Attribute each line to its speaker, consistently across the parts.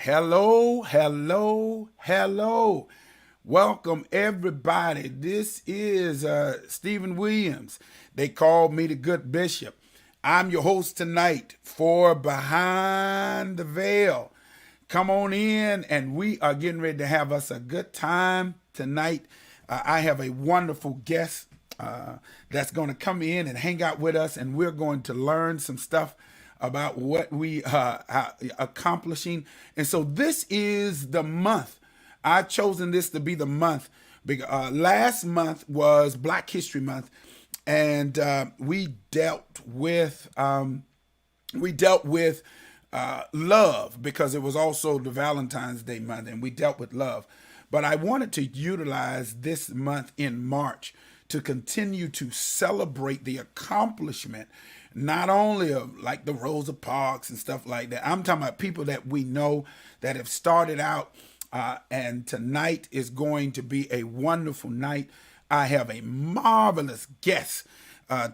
Speaker 1: Hello, hello, hello. Welcome, everybody. This is Stephen Williams. They call me the Good Bishop. I'm your host tonight for Behind the Veil. Come on in, and we are getting ready to have us a good time tonight. I have a wonderful guest that's going to come in and hang out with us, and we're going to learn some stuff about what we are accomplishing. And so this is the month. I've chosen this to be the month because last month was Black History Month, and we dealt with love because it was also the Valentine's Day month, and we dealt with love. But I wanted to utilize this month in March to continue to celebrate the accomplishment, not only of like the Rosa Parks and stuff like that. I'm talking about people that we know that have started out, and tonight is going to be a wonderful night. I have a marvelous guest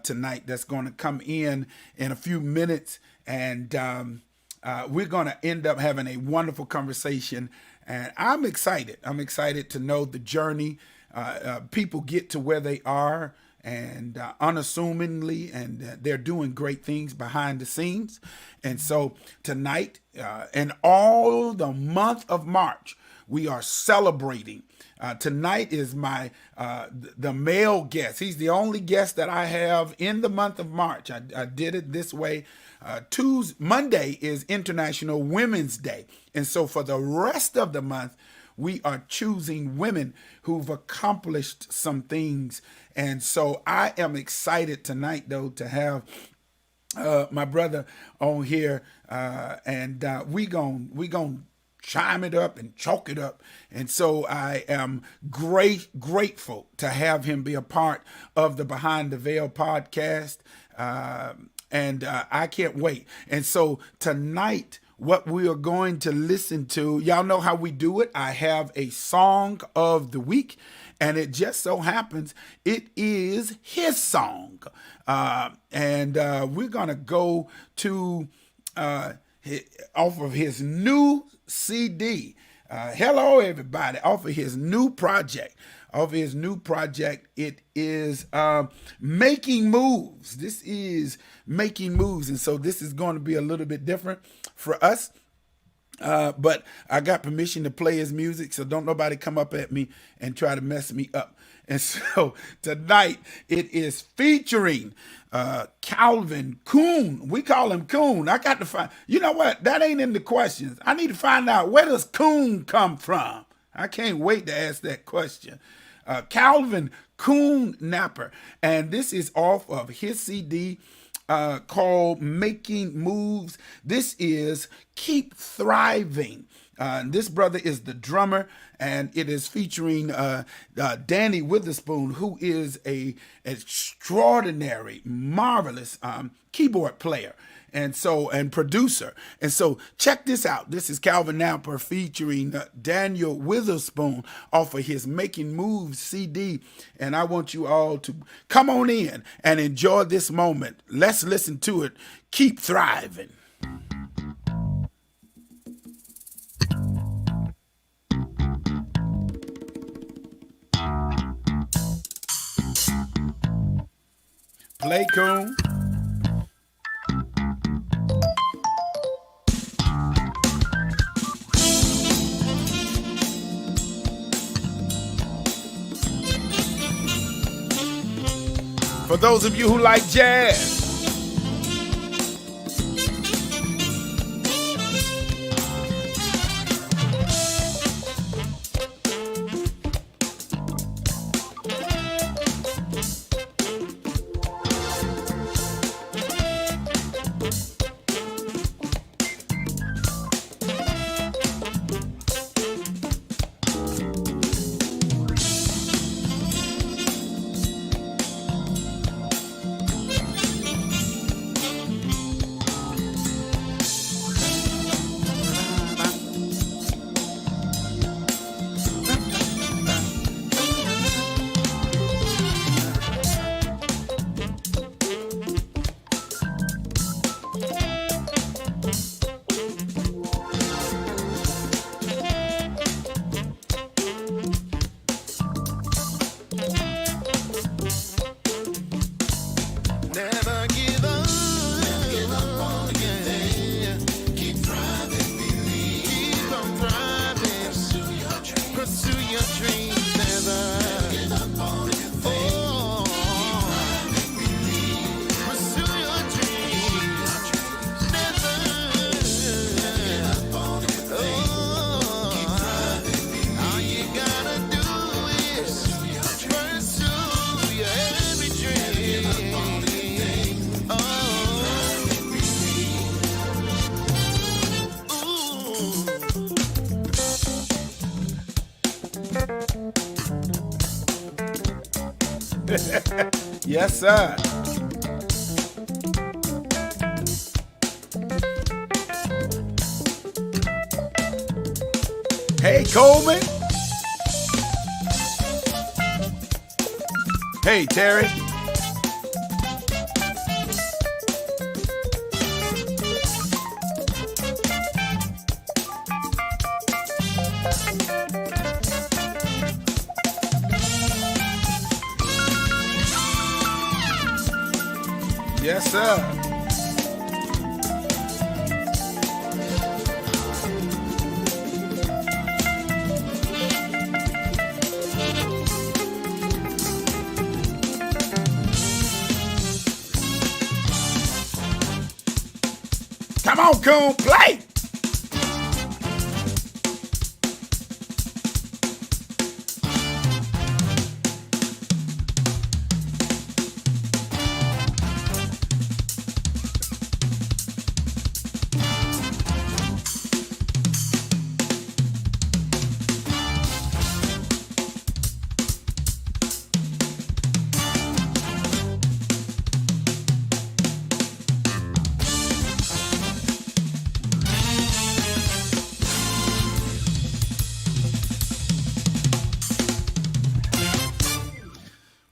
Speaker 1: tonight that's going to come in a few minutes, and we're going to end up having a wonderful conversation. And I'm excited. I'm excited to know the journey. People get to where they are and unassumingly, and they're doing great things behind the scenes. And so tonight and all the month of March, we are celebrating. Tonight is the male guest. He's the only guest that I have in the month of March. I did it this way. Monday is International Women's Day. And so for the rest of the month, we are choosing women who've accomplished some things. And so I am excited tonight, though, to have my brother on here. And we gon' chime it up and chalk it up. And so I am grateful to have him be a part of the Behind the Veil podcast. And I can't wait. And so tonight, what we are going to listen to, y'all know how we do it. I have a song of the week, and it just so happens it is his song. And we're going to go to off of his new CD. Hello, everybody. Off of his new project. It is Making Moves. This is Making Moves. And so this is going to be a little bit different for us. But I got permission to play his music, so don't nobody come up at me and try to mess me up. And so tonight it is featuring Calvin Coon. We call him Coon. I got to find, you know what? That ain't in the questions. I need to find out, where does Coon come from? I can't wait to ask that question. Calvin Coon Napper. And this is off of his CD called Making Moves. This is Keep Thriving. This brother is the drummer, and it is featuring Danny Witherspoon, who is a extraordinary, marvelous keyboard player and producer. And so check this out. This is Calvin Napper featuring Daniel Witherspoon off of his Making Moves CD. And I want you all to come on in and enjoy this moment. Let's listen to it. Keep thriving. Play, Coon. For those of you who like jazz. Yes, sir. Hey, Coleman. Hey, Terry. Yes, sir. Come on, Coon, play.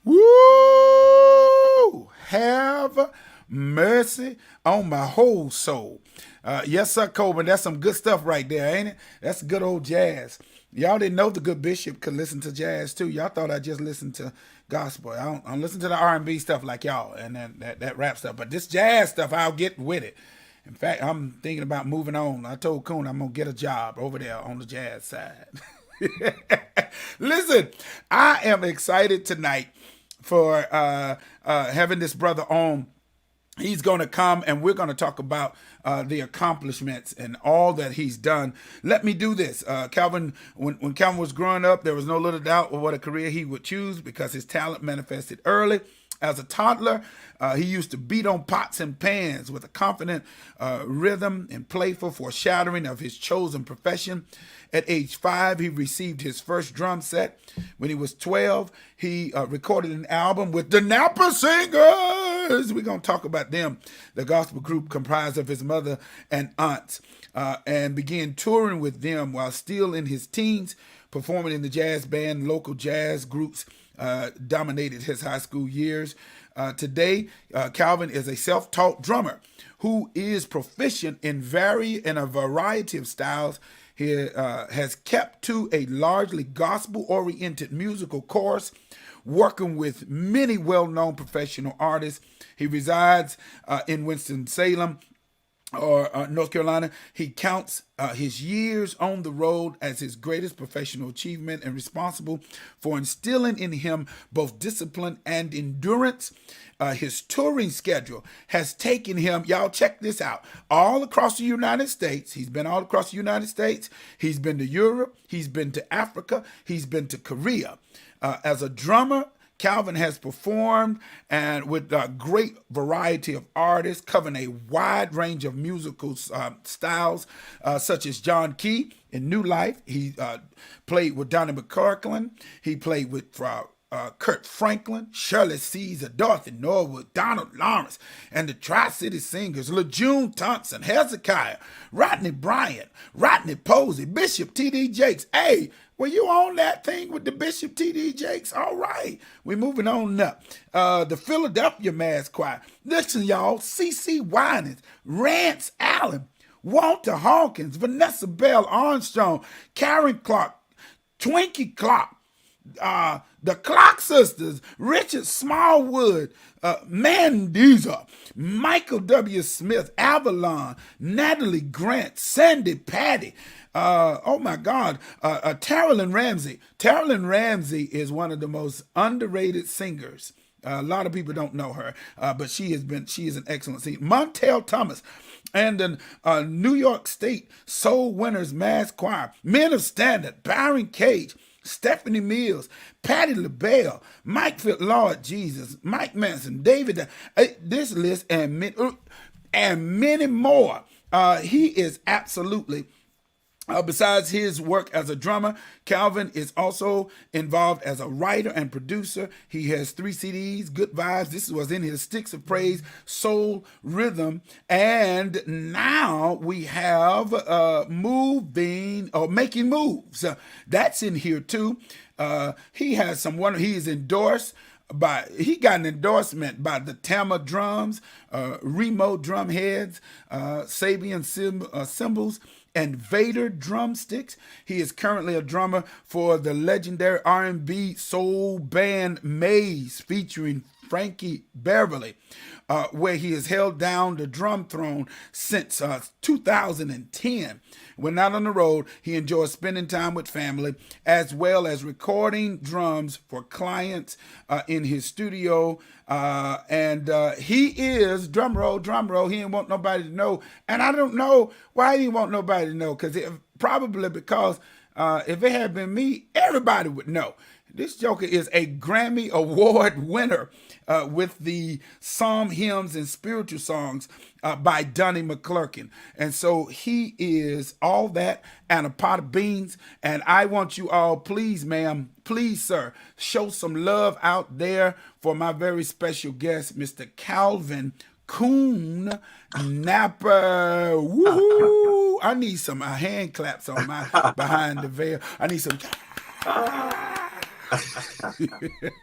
Speaker 1: Woo! Have mercy on my whole soul. Yes, sir, Coleman. That's some good stuff right there, ain't it? That's good old jazz. Y'all didn't know the good bishop could listen to jazz too. Y'all thought I just listened to gospel. I don't listen to the R&B stuff like y'all and that rap stuff. But this jazz stuff, I'll get with it. In fact, I'm thinking about moving on. I told Coon I'm gonna get a job over there on the jazz side. Listen, I am excited tonight for having this brother on. He's going to come and we're going to talk about the accomplishments and all that he's done. Let me do this. Calvin, when Calvin was growing up, there was no little doubt of what a career he would choose because his talent manifested early. As a toddler, he used to beat on pots and pans with a confident rhythm and playful foreshadowing of his chosen profession. At age 5, he received his first drum set. When he was 12, he recorded an album with the Napa Singers. We're going to talk about them, the gospel group comprised of his mother and aunts, and began touring with them while still in his teens, performing in the jazz band. Local jazz groups dominated his high school years. Today, Calvin is a self-taught drummer who is proficient in a variety of styles. He has kept to a largely gospel-oriented musical course, working with many well-known professional artists. He resides in Winston-Salem, or North Carolina. He counts his years on the road as his greatest professional achievement and responsible for instilling in him both discipline and endurance. His touring schedule has taken him, y'all check this out, all across the United States. He's been all across the United States. He's been to Europe. He's been to Africa. He's been to Korea. As a drummer, Calvin has performed and with a great variety of artists, covering a wide range of musical styles, such as John Key in New Life. He played with Donnie McClurkin. He played with Kurt Franklin, Shirley Caesar, Dorothy Norwood, Donald Lawrence, and the Tri-City Singers, LeJune Thompson, Hezekiah, Rodney Bryant, Rodney Posey, Bishop T.D. Jakes. Hey, were you on that thing with the Bishop T.D. Jakes? All right, we're moving on up. The Philadelphia Mass Choir. Listen, y'all, C.C. Winans, Rance Allen, Walter Hawkins, Vanessa Bell Armstrong, Karen Clark, Twinkie Clark, the Clock Sisters, Richard Smallwood, Mandeezer, Michael W. Smith, Avalon, Natalie Grant, Sandy Patty, oh my God, Tarylyn Ramsey. Tarylyn Ramsey is one of the most underrated singers. A lot of people don't know her, but she is an excellent singer. Montel Thomas and the New York State Soul Winners Mass Choir, Men of Standard, Byron Cage, Stephanie Mills, Patti LaBelle, Mike Fit, Lord Jesus, Mike Manson, David, this list and many more. He is absolutely Besides his work as a drummer, Calvin is also involved as a writer and producer. He has 3 CDs, Good Vibes. This was in his Sticks of Praise, Soul Rhythm. And now we have Moving or Making Moves. That's in here too. He has some wonder. He is endorsed he got an endorsement by the Tama Drums, Remo Drum Heads, Sabian Cymbals, and Vader Drumsticks. He is currently a drummer for the legendary R&B soul band Maze, featuring Frankie Beverly, where he has held down the drum throne since 2010. When not on the road, he enjoys spending time with family as well as recording drums for clients in his studio. And he is, drum roll, he didn't want nobody to know. And I don't know why he didn't want nobody to know, probably because if it had been me, everybody would know. This joker is a Grammy Award winner with the Psalm Hymns and Spiritual Songs by Donnie McClurkin. And so he is all that and a pot of beans. And I want you all, please, ma'am, please, sir, show some love out there for my very special guest, Mr. Calvin Coon Napper. Woohoo! I need some hand claps on my Behind the Veil. I need some...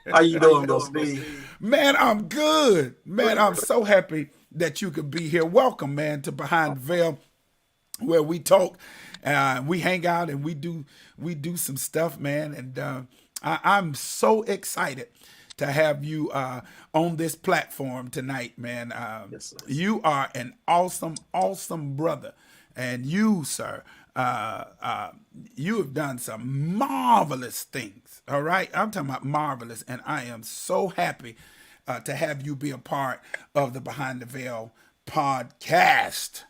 Speaker 2: How you doing, Bill Steve?
Speaker 1: Man, I'm good. Man, I'm so happy that you could be here. Welcome, man, to Behind the Veil, where we talk, we hang out, and we do some stuff, man. And I'm so excited to have you on this platform tonight, man.
Speaker 2: Yes, sir.
Speaker 1: You are an awesome, awesome brother, and you, sir, you have done some marvelous things. All right, I'm talking about marvelous, and I am so happy to have you be a part of the Behind the Veil podcast.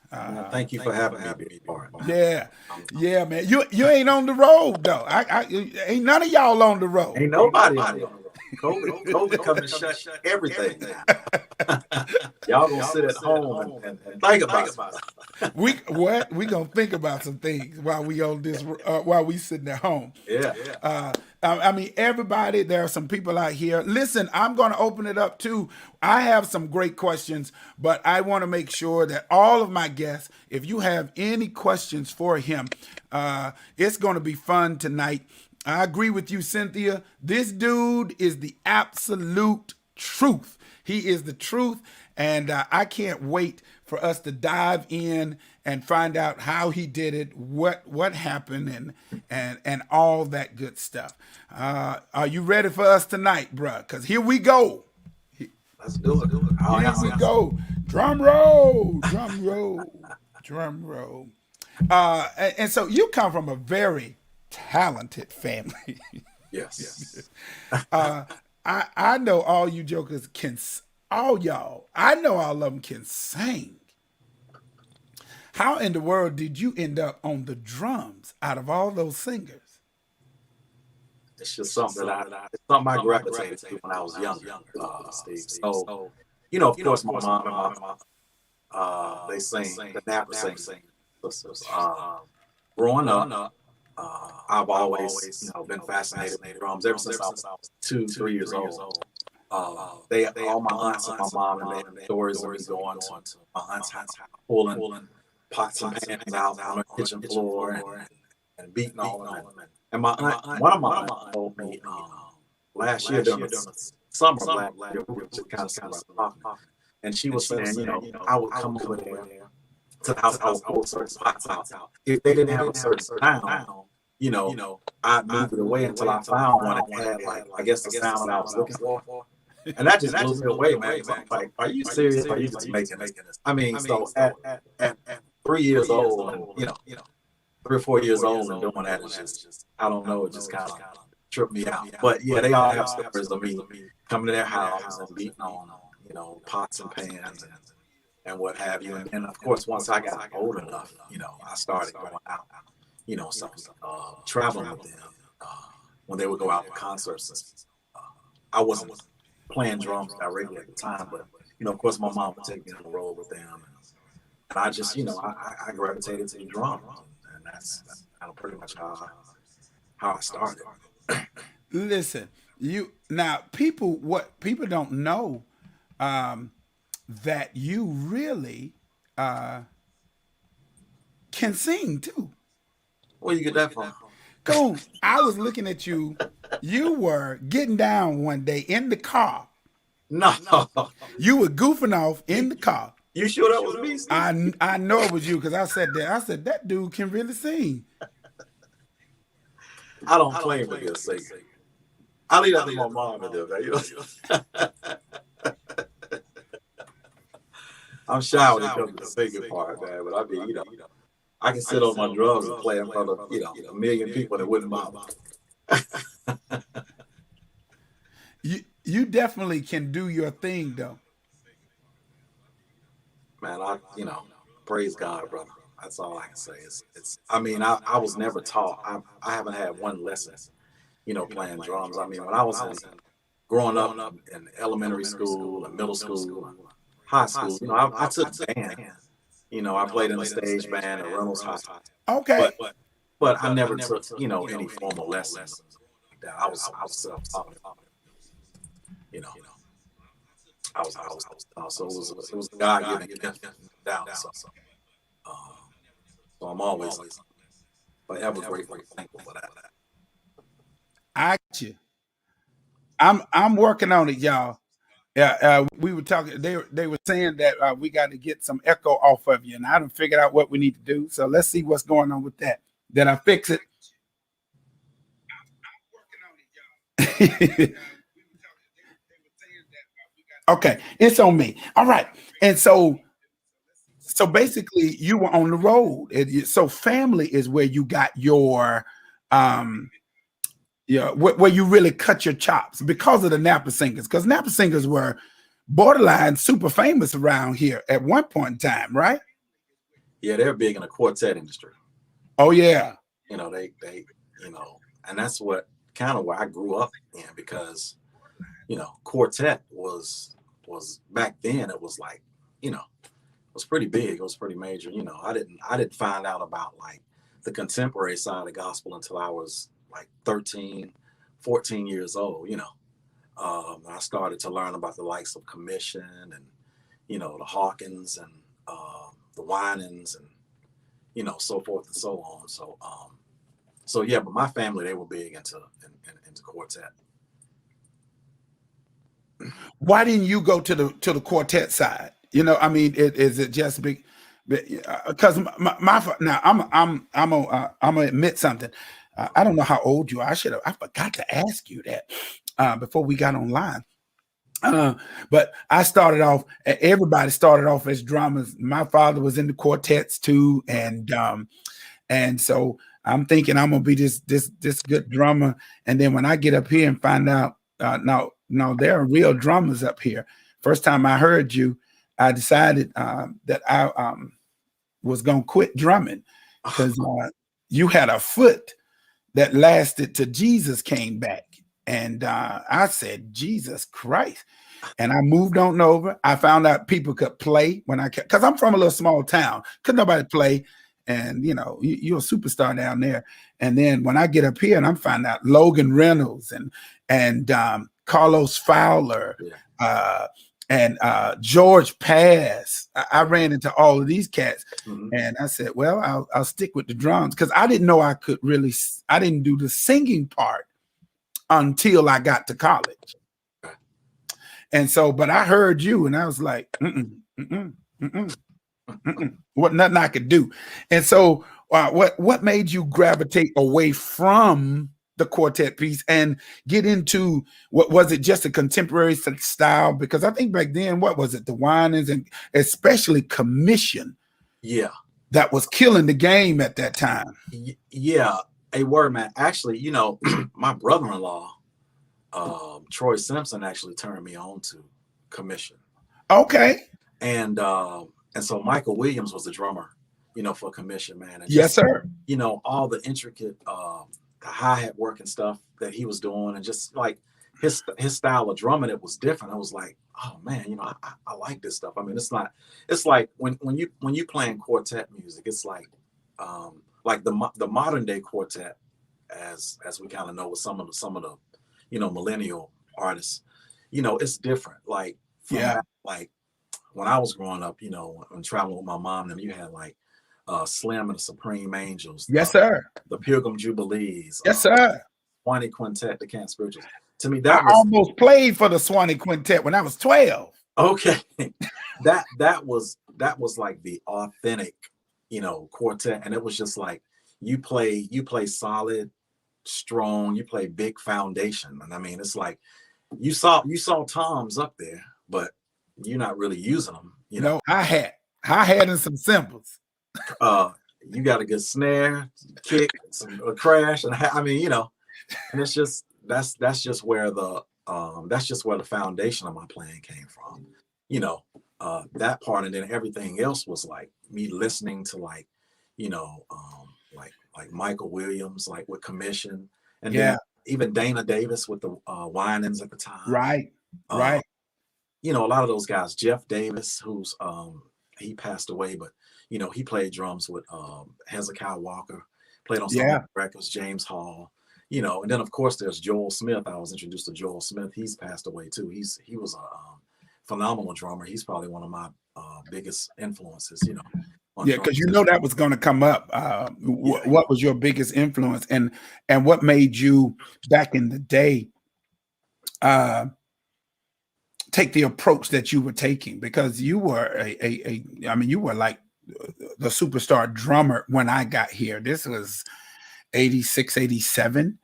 Speaker 2: Thank you for having me be a part.
Speaker 1: Yeah, man. You ain't on the road though. Ain't none of y'all on the road.
Speaker 2: Ain't nobody on the road. COVID coming to shut everything down. Y'all gonna sit at home and think about it.
Speaker 1: We gonna think about some things while we on this while we sitting at home.
Speaker 2: Yeah.
Speaker 1: I mean, everybody, there are some people out here. Listen, I'm going to open it up too. I have some great questions, but I want to make sure that all of my guests, if you have any questions for him, it's going to be fun tonight. I agree with you, Cynthia. This dude is the absolute truth. He is the truth, and I can't wait for us to dive in and find out how he did it, what happened, and all that good stuff. Are you ready for us tonight, bruh? Because here we go.
Speaker 2: Let's do it.
Speaker 1: Here we go. Drum roll, drum roll, drum roll. And so you come from a very talented family.
Speaker 2: Yes.
Speaker 1: I know all you jokers all y'all, I know all of them can sing. How in the world did you end up on the drums out of all those singers?
Speaker 2: It's just something I gravitated to when I was younger, Steve. So, of course, my mom and my mom, they sing, the Napper sing. Growing up, I've always, been fascinated with drums ever since I was 2-3 years old. All my aunts and my mom and their stories of me going to my aunt's house, pulling pots and pans out on the kitchen floor and beating all of them. And one of my aunts told me last year during the summer of last year, we were just kind of talking, and she was saying, I would come over there to the house, I would pull certain pots out. If they didn't have a certain sound, I'd move it away until I found one that had, I guess, the sound that I was looking for. And that just blew me away, man. I'm like, are you serious? Are you just making this? I mean, so at 3 years old, and 3 or 4 years old, and doing that is just, I don't know, it just kind of tripped me out. But yeah, they all have stories of me coming to their house and beating on, pots and pans and what have you. And of course, once I got old enough, I started going out, traveling with them when they would go out for concerts. I wasn't playing drums directly at the time, but of course, my mom would take me on the road with them, and I just, I gravitated to the drums, and that's kind of pretty much how I started.
Speaker 1: Listen, you now people what people don't know um, that you really uh, can sing too.
Speaker 2: Where you get that from?
Speaker 1: Coon, I was looking at you. You were getting down one day in the car.
Speaker 2: No,
Speaker 1: You were goofing off in the car.
Speaker 2: you sure that was me, Steve?
Speaker 1: I know it was you because I said that. I said that dude can really sing.
Speaker 2: I don't claim to be a singer. I leave that to my mom and them. Man. You know? I'm shy when it comes to the singing part, man. But I mean, I can sit on my drums and play in front of a million people that wouldn't bother.
Speaker 1: You definitely can do your thing though.
Speaker 2: Man, praise God, brother. That's all I can say. It's. I mean, I was never taught. I haven't had one lesson, playing drums. I mean, when I was growing up in elementary school and middle school and high school, I took band. I played in the stage band at Reynolds High.
Speaker 1: Okay.
Speaker 2: But I never took, any formal lessons like that. I was self-taught. You know, so it was a God-given gift down. Um, so I'm always forever grateful and thankful for that.
Speaker 1: I got you. I'm working on it, y'all. Yeah, we were talking. They were saying that we got to get some echo off of you, and I done figured out what we need to do. So let's see what's going on with that. Then I fix it. Okay, it's on me. All right, and so basically, you were on the road. So family is where you got your um yeah, where you really cut your chops because of the Napa Singers. Because Napa Singers were borderline super famous around here at one point in time, right?
Speaker 2: Yeah, they're big in the quartet industry.
Speaker 1: Oh yeah.
Speaker 2: They and that's what kind of where I grew up in because quartet was back then. It was like it was pretty big. It was pretty major. I didn't find out about like the contemporary side of the gospel until I was like 13, 14 years old. I started to learn about the likes of Commission and the Hawkins and the Winans and so forth and so on. So yeah, but my family, they were big into quartet.
Speaker 1: Why didn't you go to the quartet side? I mean, is it just big? Because now I'm gonna admit something. I don't know how old you are. I forgot to ask you that before we got online. Uh, but I started off. Everybody started off as drummers. My father was in the quartets too, and so I'm thinking I'm gonna be this good drummer. And then when I get up here and find out, no, there are real drummers up here. First time I heard you, I decided that I was gonna quit drumming because you had a foot that lasted till Jesus came back. And I said, Jesus Christ. And I moved on over. I found out people could play when because I'm from a little small town. Could nobody play? And you're a superstar down there. And then when I get up here and I'm finding out Logan Reynolds and Carlos Fowler
Speaker 2: Yeah.
Speaker 1: and George Pass. I ran into all of these cats,
Speaker 2: Mhm.
Speaker 1: and I said, "Well, I'll stick with the drums," because I didn't know I could really. I didn't do the singing part until I got to college,
Speaker 2: Okay.
Speaker 1: and so. But I heard you, and I was like, mm-mm, mm-mm, mm-mm, mm-mm. What nothing I could do, and so what made you gravitate away from the quartet piece and get into what was it just a contemporary style? Because I think back then, what was it, the Winans and especially Commission
Speaker 2: Yeah.
Speaker 1: that was killing the game at that time.
Speaker 2: Yeah. A word, man. Actually, my brother-in-law, Troy Simpson, actually turned me on to Commission.
Speaker 1: Okay.
Speaker 2: And so Michael Williams was the drummer, for Commission, man. And
Speaker 1: Yes,
Speaker 2: just,
Speaker 1: sir.
Speaker 2: all the intricate the hi-hat work and stuff that he was doing, and just like his style of drumming, it was different. I was like, oh man, I like this stuff. I mean, it's like when you playing quartet music, it's like like the modern day quartet, as we kind of know with some of the millennial artists, it's different. Like from
Speaker 1: Yeah.
Speaker 2: back, like when I was growing up, and traveling with my mom, and you had like Slim and the Supreme Angels,
Speaker 1: Yes, sir.
Speaker 2: the Pilgrim Jubilees,
Speaker 1: Yes, sir.
Speaker 2: Swanee Quintet, the Camp Spirituals. To me,
Speaker 1: I
Speaker 2: that was
Speaker 1: almost played for the Swanee Quintet when I was 12.
Speaker 2: okay. that was like the authentic, quartet, and it was just like you play solid, strong, you play big foundation, and I mean, it's like you saw toms up there, but you're not really using them.
Speaker 1: No, hi-hat and some cymbals.
Speaker 2: Uh, you got a good snare, kick, a crash, and I mean, and it's just that's just where the foundation of my playing came from. You know, that part, and then everything else was like me listening to like Michael Williams, like with Commission, and then
Speaker 1: Yeah,
Speaker 2: even Dana Davis with the Winans at the time.
Speaker 1: right,
Speaker 2: Uh,
Speaker 1: right.
Speaker 2: a lot of those guys, Jeff Davis, who's he passed away, but he played drums with Hezekiah Walker, played on some of
Speaker 1: Yeah,
Speaker 2: the records, James Hall, and then of course there's Joel Smith. I was introduced to Joel Smith. He's passed away too. He was a phenomenal drummer. He's probably one of my biggest influences, on
Speaker 1: yeah,
Speaker 2: drums.
Speaker 1: because that was going to come up.
Speaker 2: Yeah.
Speaker 1: What was your biggest influence, and what made you back in the day uh, take the approach that you were taking? Because you were I mean, you were like the superstar drummer when I got here. This was 86, 87.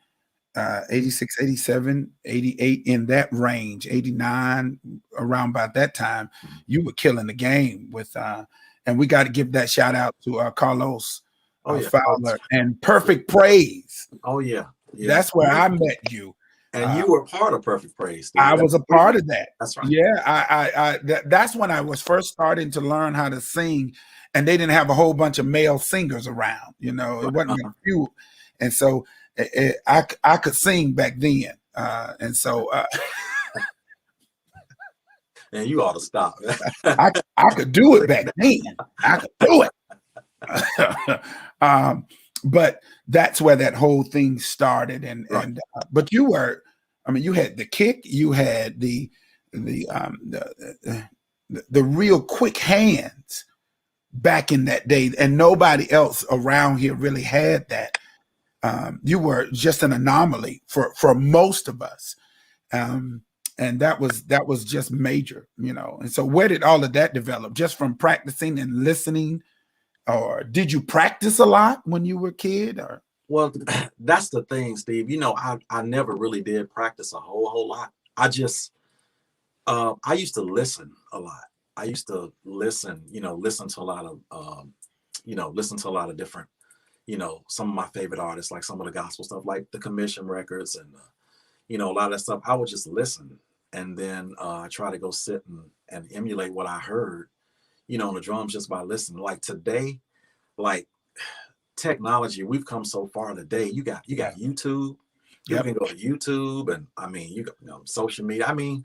Speaker 1: 86, 87, 88, in that range, 89, around about that time, you were killing the game with, and we got to give that shout out to Carlos
Speaker 2: Oh yeah.
Speaker 1: Fowler and Perfect Praise.
Speaker 2: Oh yeah. Yeah.
Speaker 1: That's where I met you.
Speaker 2: And you were part of Perfect Praise, Steve.
Speaker 1: I was a part of that.
Speaker 2: That's right.
Speaker 1: Yeah, that's when I was first starting to learn how to sing, and they didn't have a whole bunch of male singers around. It wasn't a few, and so I could sing back then, and so
Speaker 2: And you ought to stop.
Speaker 1: I could do it back then. I could do it. But that's where that whole thing started,
Speaker 2: Right.
Speaker 1: but you were, I mean, you had the kick, you had the real quick hands back in that day, and nobody else around here really had that. You were just an anomaly for most of us, and that was just major, And so, where did all of that develop? Just from practicing and listening, or did you practice a lot when you were a kid? Or
Speaker 2: Well, that's the thing, Steve. I never really did practice a whole lot. I used to listen a lot. I used to listen to a lot of, listen to a lot of different, some of my favorite artists, like some of the gospel stuff, like the Commission records, and a lot of that stuff. I would just listen, and then try to go sit and emulate what I heard, on the drums, just by listening. Like today, like technology, we've come so far today. You got YouTube. You
Speaker 1: Yep.
Speaker 2: can go to YouTube, and I mean, you got social media. I mean,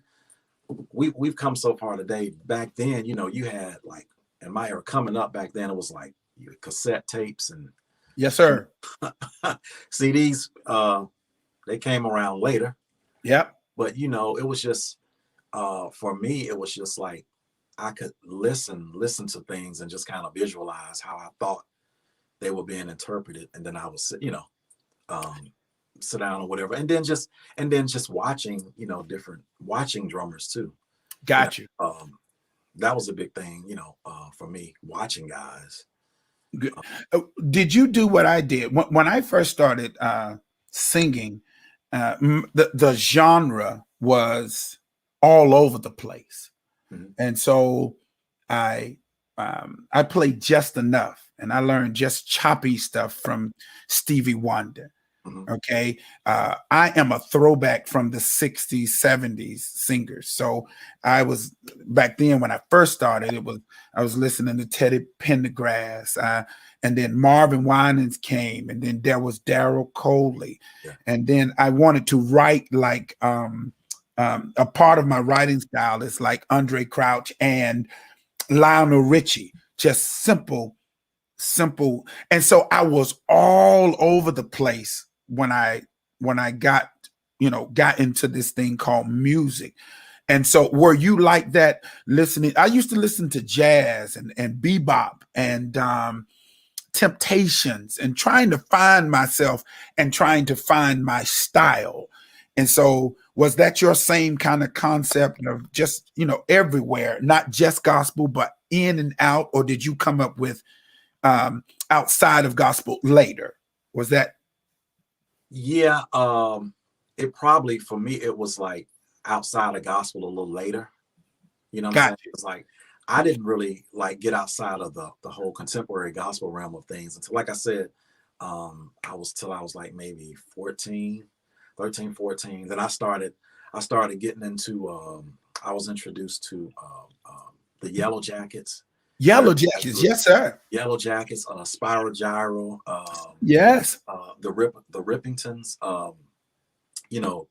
Speaker 2: we've come so far today. Back then, you had like, in my era coming up back then, it was like cassette tapes and
Speaker 1: Yes, sir.
Speaker 2: CDs. They came around later,
Speaker 1: Yep.
Speaker 2: but it was just for me, it was just like I could listen to things and just kind of visualize how I thought they were being interpreted, and then I would um, sit down or whatever, and then just watching, watching drummers too.
Speaker 1: Got you.
Speaker 2: That was a big thing, for me, watching guys.
Speaker 1: Good. Did you do what I did when I first started singing? The genre was all over the place,
Speaker 2: Mhm.
Speaker 1: and so I played just enough, and I learned just choppy stuff from Stevie Wonder.
Speaker 2: Mhm.
Speaker 1: Okay. I am a throwback from the 60s, 70s singers. So I was back then when I first started, I was listening to Teddy Pendergrass, and then Marvin Winans came, and then there was Daryl Coley.
Speaker 2: Yeah.
Speaker 1: And then I wanted to write like a part of my writing style is like Andre Crouch and Lionel Richie, just simple simple. And so I was all over the place when I got, got into this thing called music. And so were you like that listening? I used to listen to jazz and bebop and temptations and trying to find myself and trying to find my style. And so was that your same kind of concept of just, everywhere, not just gospel, but in and out? Or did you come up with outside of gospel later? Was that
Speaker 2: Yeah, it probably for me it was like outside of gospel a little later. You know what I'm saying?
Speaker 1: got you?
Speaker 2: It's like I didn't really like get outside of the whole contemporary gospel realm of things until, like I said, I was like maybe 14, 13, 14. Then I started getting into I was introduced to the Yellow Jackets.
Speaker 1: Yellow Jackets, yes, sir.
Speaker 2: Yellow Jackets, Spiral Gyro,
Speaker 1: Yes.
Speaker 2: the Rippingtons.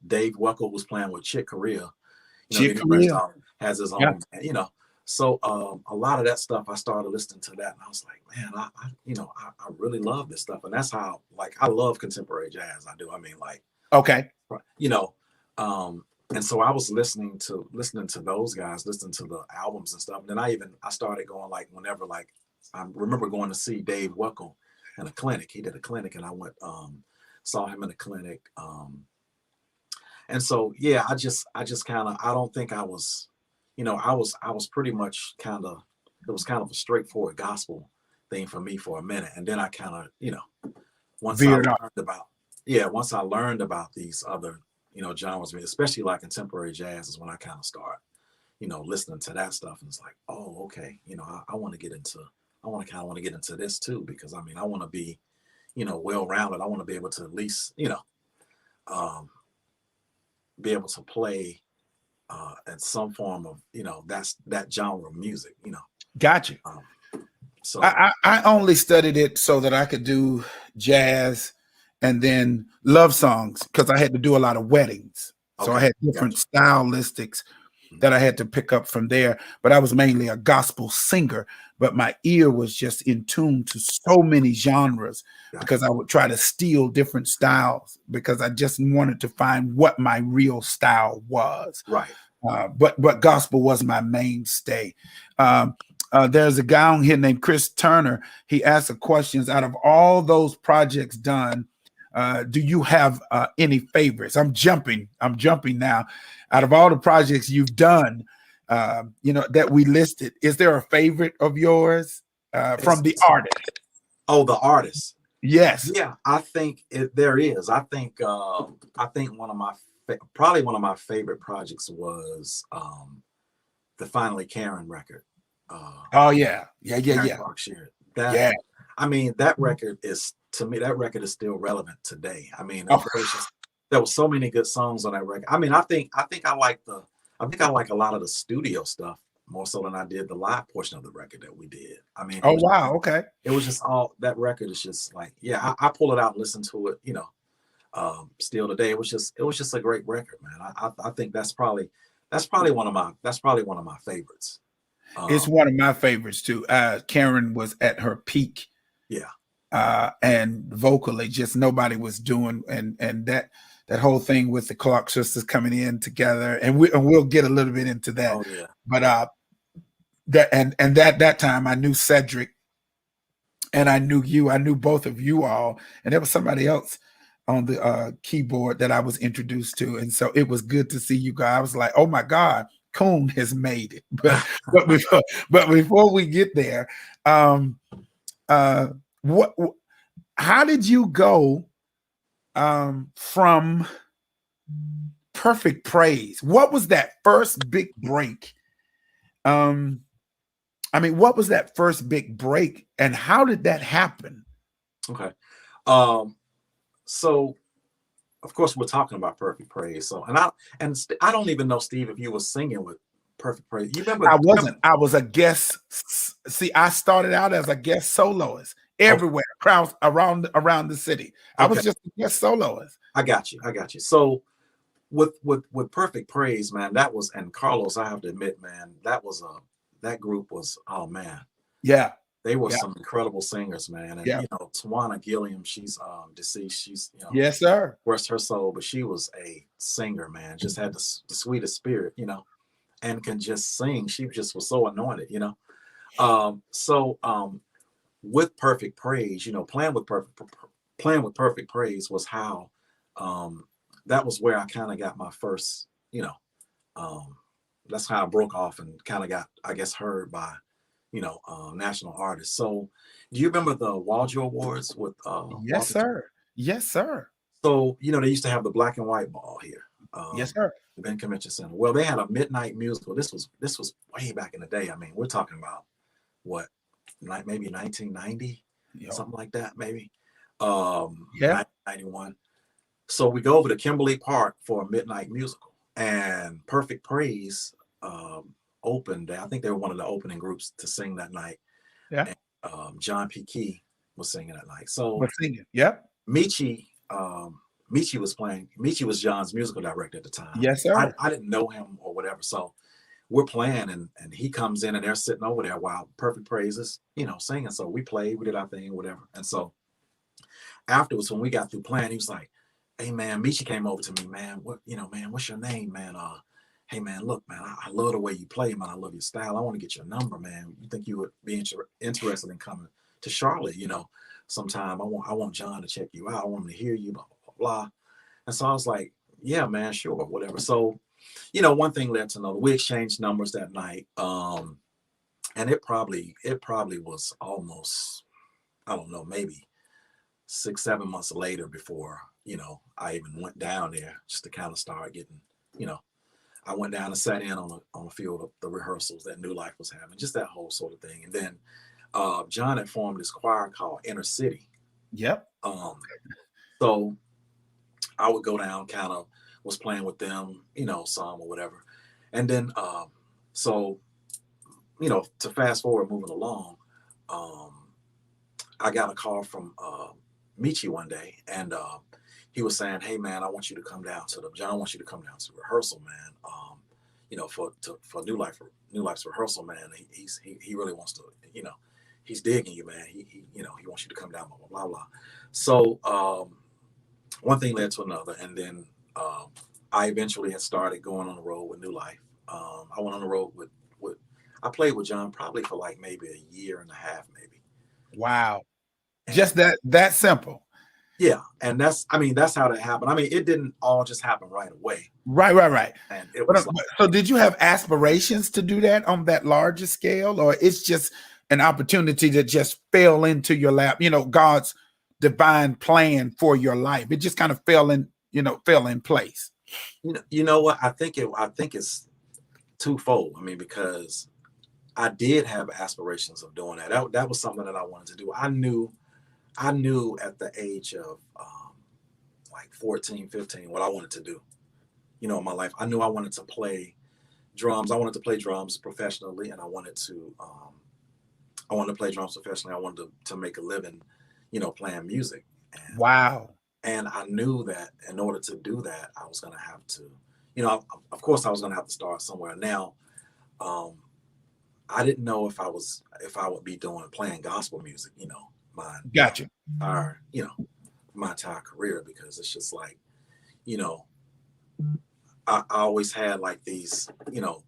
Speaker 2: Dave Weckl was playing with Chick Corea.
Speaker 1: Chick
Speaker 2: Diddy Fresh
Speaker 1: Corea.
Speaker 2: has his
Speaker 1: Yeah.
Speaker 2: own, So a lot of that stuff, I started listening to that, and I was like, man, I really love this stuff, and that's how like I love contemporary jazz. I do. I mean, like,
Speaker 1: Okay.
Speaker 2: you know, and so I was listening to those guys, listening to the albums and stuff. And then I started going like whenever like I remember going to see Dave Weckl in a clinic. He did a clinic, and I went saw him in a clinic. And so yeah, I just kind of I don't think I was, I was pretty much kind of it was kind of a straightforward gospel thing for me for a minute, and then I kind of once I
Speaker 1: Veered off.
Speaker 2: learned about once I learned about these other genres, especially like contemporary jazz, is when I kind of start listening to that stuff, and it's like, oh, okay, I want to get into kind of want to get into this too, because I mean I want to be well rounded. I want to be able to at least um, be able to play in some form of that's that genre of music.
Speaker 1: Got you.
Speaker 2: Um, so
Speaker 1: I only studied it so that I could do jazz and then love songs because I had to do a lot of weddings. So I
Speaker 2: okay,
Speaker 1: had different
Speaker 2: gotcha.
Speaker 1: stylistics
Speaker 2: Mhm.
Speaker 1: that I had to pick up from there. But I was mainly a gospel singer, but my ear was just in tune to so many genres
Speaker 2: Gotcha.
Speaker 1: because I would try to steal different styles because I just wanted to find what my real style was.
Speaker 2: Right.
Speaker 1: But gospel was my mainstay. Um, there's a guy on here named Chris Turner. He asked the questions out of all those projects done. Do you have any favorites? I'm jumping. I'm jumping now. Out of all the projects you've done, that we listed, is there a favorite of yours from the
Speaker 2: It's
Speaker 1: artist?
Speaker 2: oh, the artist.
Speaker 1: Yes.
Speaker 2: Yeah, I think there is. I think probably one of my favorite projects was the Finally Karen record. Uh,
Speaker 1: Oh yeah. Yeah. Yeah.
Speaker 2: Karen
Speaker 1: Yeah.
Speaker 2: Clark shared that.
Speaker 1: Yeah.
Speaker 2: I mean, that record is to me that record is still relevant today. I mean,
Speaker 1: Oh,
Speaker 2: there was so many good songs on that record. I mean, I think I like a lot of the studio stuff more so than I did the live portion of the record that we did. I mean,
Speaker 1: oh wow. Okay.
Speaker 2: it was just all that record is just like, yeah, I pull it out and listen to it, still today. It was just a great record, man. I think that's probably one of my favorites.
Speaker 1: It's
Speaker 2: Um,
Speaker 1: one of my favorites too. Karen was at her peak,
Speaker 2: yeah.
Speaker 1: and vocally, just nobody was doing, and that whole thing with the Clark sisters coming in together, and we'll get a little bit into that.
Speaker 2: Oh yeah.
Speaker 1: But that time I knew Cedric and I knew you, I knew both of you all, and there was somebody else on the keyboard that I was introduced to, and so it was good to see you guys. I was like, oh my God, Coon has made it. But before we get there, um, uh, what? How did you go from Perfect Praise? What was that first big break? Um, I mean, what was that first big break, and how did that happen?
Speaker 2: Okay. Um, so of course we're talking about Perfect Praise. So I don't even know, Steve, if you were singing with Perfect Praise.
Speaker 1: I wasn't. I was a guest. See, I started out as a guest soloist
Speaker 2: Oh,
Speaker 1: everywhere, crowds around the city. I
Speaker 2: okay.
Speaker 1: was just a guest soloist.
Speaker 2: I got you. I got you. So with Perfect Praise, man, that was, and Carlos, I have to admit, man, that group was, oh man,
Speaker 1: Yeah.
Speaker 2: They were
Speaker 1: Yeah.
Speaker 2: some incredible singers, man. And
Speaker 1: Yeah.
Speaker 2: Tawana Gilliam, she's deceased. She's
Speaker 1: Yes, sir.
Speaker 2: rest her soul, but she was a singer, man. Just had the sweetest spirit, and can just sing. She just was so anointed. So with Perfect Praise, playing with Perfect Praise was how um, that was where I kind of got my first, um, that's how I broke off and kind of got, I guess, heard by, national artists. So, do you remember the Waljo Awards with
Speaker 1: Yes,
Speaker 2: Walter?
Speaker 1: sir. Yes, sir.
Speaker 2: So, they used to have the black and white ball here,
Speaker 1: Yes, sir.
Speaker 2: the Ben Convention Center. Well, they had a midnight musical. This was way back in the day. I mean, we're talking about what, like maybe 1990,
Speaker 1: Yo.
Speaker 2: something like that, maybe
Speaker 1: Yeah.
Speaker 2: 1991. So we go over to Kimberly Park for a midnight musical, and Perfect Praise opened. I think they were one of the opening groups to sing that night.
Speaker 1: Yeah.
Speaker 2: And John P. Key was singing that night. So
Speaker 1: Was singing. Yep.
Speaker 2: Michi, Michi was playing. Michi was John's musical director at the time.
Speaker 1: Yes,
Speaker 2: I,
Speaker 1: sir.
Speaker 2: I didn't know him or whatever. So we're playing, and he comes in, and they're sitting over there while Perfect Praise is, singing. So we played, we did our thing, whatever. And so afterwards, when we got through playing, he was like, "Hey man," Michi came over to me, "Man, man, what's your name, man? Hey man, look, man, I love the way you play, man. I love your style. I want to get your number, man. You think you would be interested in coming to Charlotte, sometime? I want John to check you out. I want him to hear you, blah, blah, blah." And so I was like, "Yeah, man, sure, whatever." So, one thing led to another. We exchanged numbers that night. And it probably was almost, I don't know, maybe 6, 7 months later before, I even went down there just to kind of start getting, you know, I went down and sat in on a few of the rehearsals that New Life was having, just that whole sort of thing. And then John had formed this choir called Inner City.
Speaker 1: Yep.
Speaker 2: Um, so I would go down, kind of was playing with them, some or whatever. And then, so, to fast forward, moving along, um, I got a call from Michi one day, and he was saying, "Hey man, I want you to come down to the John wants you to come down to the rehearsal, man. For New Life's rehearsal, man. He really wants to, he's digging you, man. He wants you to come down, blah blah blah blah." So one thing led to another, and then I eventually had started going on the road with New Life. I went on the road with I played with John probably for like maybe a year and a half, maybe.
Speaker 1: Wow. Just
Speaker 2: And
Speaker 1: that simple.
Speaker 2: yeah, and that's how that happened. I mean, it didn't all just happen right away.
Speaker 1: Right, right, right.
Speaker 2: And it
Speaker 1: But,
Speaker 2: was like,
Speaker 1: so did you have aspirations to do that on that larger scale, or it's just an opportunity that just fell into your lap? God's divine plan for your life. It just kind of fell in place.
Speaker 2: you know what? I think it's twofold. I mean, because I did have aspirations of doing that. That was something that I wanted to do. I knew at the age of like 14, 15 what I wanted to do, in my life. I knew I wanted to play drums. I wanted to play drums professionally, and I wanted to play drums professionally. I wanted to make a living, playing music. And
Speaker 1: Wow.
Speaker 2: and I knew that in order to do that, I was going to have to, of course, I was going to have to start somewhere. Now, um, I didn't know if I would be playing gospel music, my
Speaker 1: Gotcha.
Speaker 2: entire, my entire career, because it's just like, you know, I always had like these,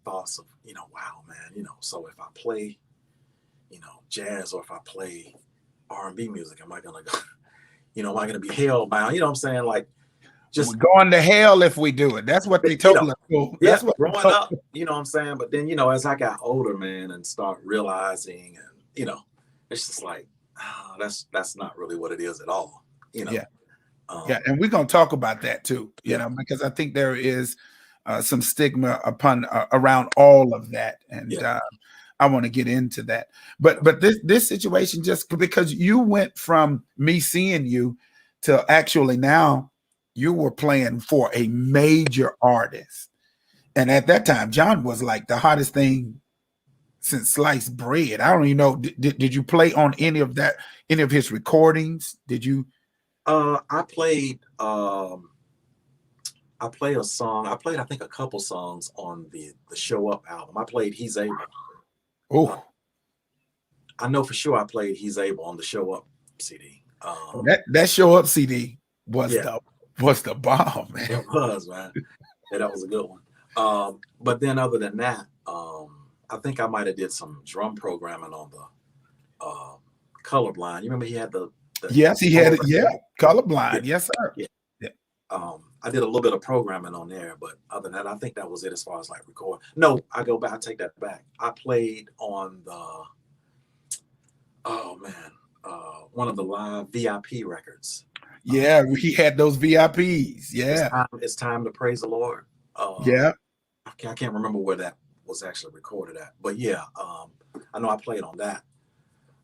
Speaker 2: thoughts of, wow, man, so if I play, jazz, or if I play R&B music, am I gonna go, am I gonna be hell bound? You know what I'm saying? Like,
Speaker 1: We're
Speaker 2: just,
Speaker 1: going to hell if we do it. That's what they
Speaker 2: you
Speaker 1: told
Speaker 2: know,
Speaker 1: us. So
Speaker 2: yeah,
Speaker 1: that's what they
Speaker 2: growing
Speaker 1: told
Speaker 2: up, you know what I'm saying? But then, as I got older, man, and start realizing, and, it's just like, that's not really what it is at all, you know.
Speaker 1: Yeah. Yeah.
Speaker 2: Um,
Speaker 1: And we're going to talk about that too,
Speaker 2: yeah,
Speaker 1: because I think there is some stigma upon around all of that. And
Speaker 2: yeah,
Speaker 1: I want to get into that. But this situation, just because you went from me seeing you to actually now you were playing for a major artist. And at that time, John was like the hottest thing since sliced bread. I don't even know. Did you play on any of his recordings? Did you?
Speaker 2: I played, I played a song. I played, I think, a couple songs on the Show Up album. I played He's Able. Uh,
Speaker 1: Oh,
Speaker 2: I know for sure I played He's Able on the Show Up CD.
Speaker 1: That Show Up CD was
Speaker 2: Yeah,
Speaker 1: the bomb, man.
Speaker 2: it was, man. Yeah, that was a good one. But then other than that, I think I might have did some drum programming on the Colorblind. You remember he had the
Speaker 1: Yes, he had
Speaker 2: color
Speaker 1: it. Yeah,
Speaker 2: record? Yeah,
Speaker 1: colorblind. Yes, sir.
Speaker 2: yeah.
Speaker 1: Yeah.
Speaker 2: I did a little bit of programming on there, but other than that, I think that was it as far as like recording. No, I go back. I take that back. I played on the oh man, one of the live VIP records.
Speaker 1: Yeah, he had those VIPs.
Speaker 2: It's
Speaker 1: Yeah.
Speaker 2: time. It's time to praise the Lord.
Speaker 1: Yeah.
Speaker 2: I can't remember where that was actually recorded at, but yeah, I know I played on that.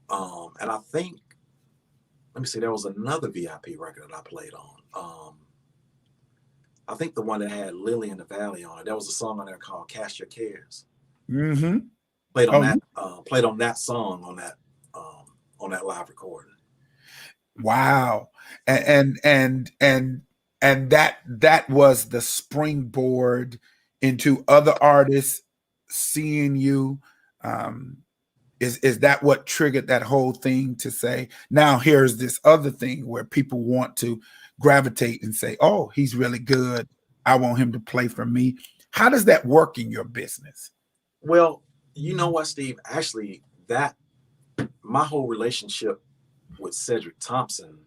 Speaker 2: And I think, let me see, there was another VIP record that I played on. I think the one that had Lily in the Valley on it. There was a song on there called "Cast Your Cares."
Speaker 1: Mm-hmm.
Speaker 2: Played on
Speaker 1: Oh,
Speaker 2: that. Played on that song on that live recording.
Speaker 1: wow. And that was the springboard into other artists seeing you. Is that what triggered that whole thing to say, now here's this other thing where people want to gravitate and say, oh, he's really good, I want him to play for me? How does that work in your business?
Speaker 2: Well, you know what, Steve? Actually, that my whole relationship with Cedric Thompson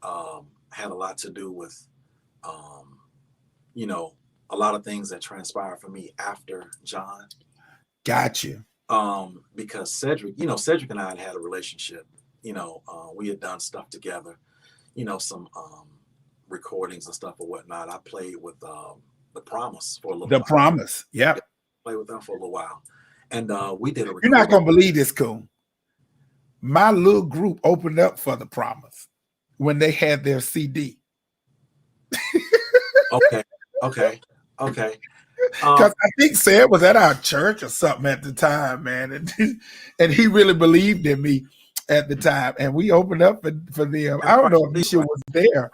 Speaker 2: had a lot to do with, you know, a lot of things that transpired for me after John.
Speaker 1: Got you.
Speaker 2: Because Cedric, you know, Cedric and I had a relationship. You know, we had done stuff together. You know, some recordings and stuff or whatnot. I played with the Promise for a little
Speaker 1: The
Speaker 2: while.
Speaker 1: Promise.
Speaker 2: Yeah,
Speaker 1: Yep.
Speaker 2: played with them for a little while, and we did a
Speaker 1: You're not
Speaker 2: recording.
Speaker 1: gonna believe this, Coon. My little group opened up for the Promise when they had their CD.
Speaker 2: Okay, okay, okay.
Speaker 1: Because I think Sam was at our church or something at the time, man, and he really believed in me at the time, and we opened up for them.
Speaker 2: And
Speaker 1: I don't
Speaker 2: Christ
Speaker 1: know if
Speaker 2: Lee,
Speaker 1: Misha
Speaker 2: right?
Speaker 1: was there.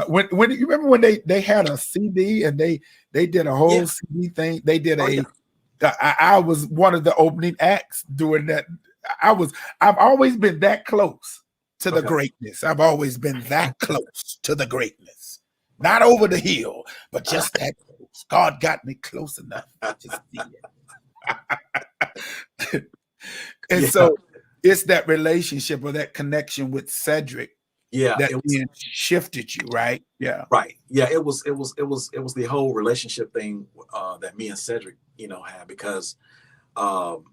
Speaker 1: When you remember when they had a CD and they did a
Speaker 2: Yeah.
Speaker 1: whole CD thing. They did
Speaker 2: Oh yeah.
Speaker 1: I was one of the opening acts doing that. I've always been that close to the
Speaker 2: Okay.
Speaker 1: greatness. I've always been that close to the greatness. Not over the hill, but just that close. God got me close enough to see it. And
Speaker 2: Yeah.
Speaker 1: so it's that relationship or that connection with Cedric
Speaker 2: Yeah.
Speaker 1: that
Speaker 2: It was
Speaker 1: then shifted you, right? Yeah.
Speaker 2: right. Yeah. It was the whole relationship thing that me and Cedric, you know, had because um,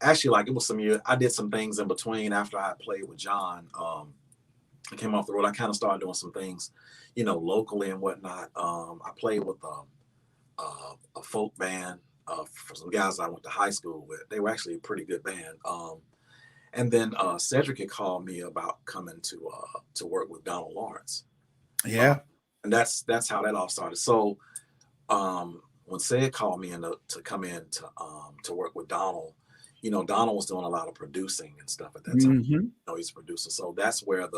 Speaker 2: actually, like it was some years I did some things in between after I played with John. I came off the road. I kind of started doing some things, you know, locally and whatnot. I played with a folk band for some guys I went to high school with. They were actually a pretty good band. And then Cedric had called me about coming to work with Donald Lawrence,
Speaker 1: Yeah.
Speaker 2: and that's how that all started. So when Ced called me to come in to work with Donald, you know, Donald was doing a lot of producing and stuff at that time.
Speaker 1: Mm-hmm.
Speaker 2: You know, he's a producer, so that's where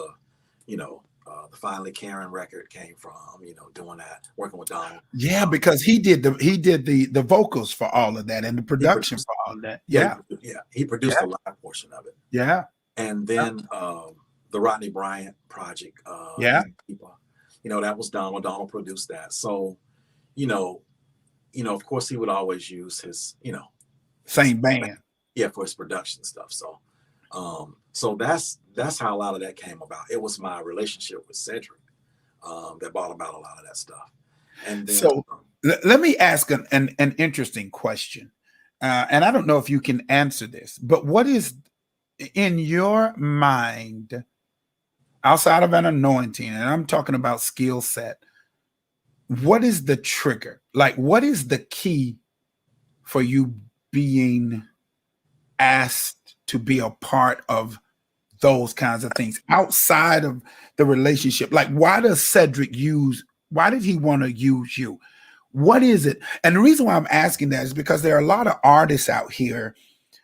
Speaker 2: you know, the Finally Karen record came from. You know, doing that, working with Donald.
Speaker 1: Yeah, because he did the vocals for all of that and the
Speaker 2: He
Speaker 1: production
Speaker 2: produced,
Speaker 1: for all of that.
Speaker 2: yeah,
Speaker 1: Yeah.
Speaker 2: he produced the live portion of it,
Speaker 1: Yeah.
Speaker 2: and then the Rodney Bryant project,
Speaker 1: Yeah.
Speaker 2: people, you know, that was Donald. Donald produced that, so you know, of course, he would always use his, you know,
Speaker 1: Same band.
Speaker 2: yeah, for his production stuff. So that's how a lot of that came about. It was my relationship with Cedric that brought about a lot of that stuff. And then
Speaker 1: So let me ask an interesting question. And I don't know if you can answer this, but what is in your mind outside of an anointing, and I'm talking about skill set, what is the trigger? Like, what is the key for you being asked to be a part of those kinds of things outside of the relationship? Like, why did he want to use you? What is it? And the reason why I'm asking that is because there are a lot of artists out here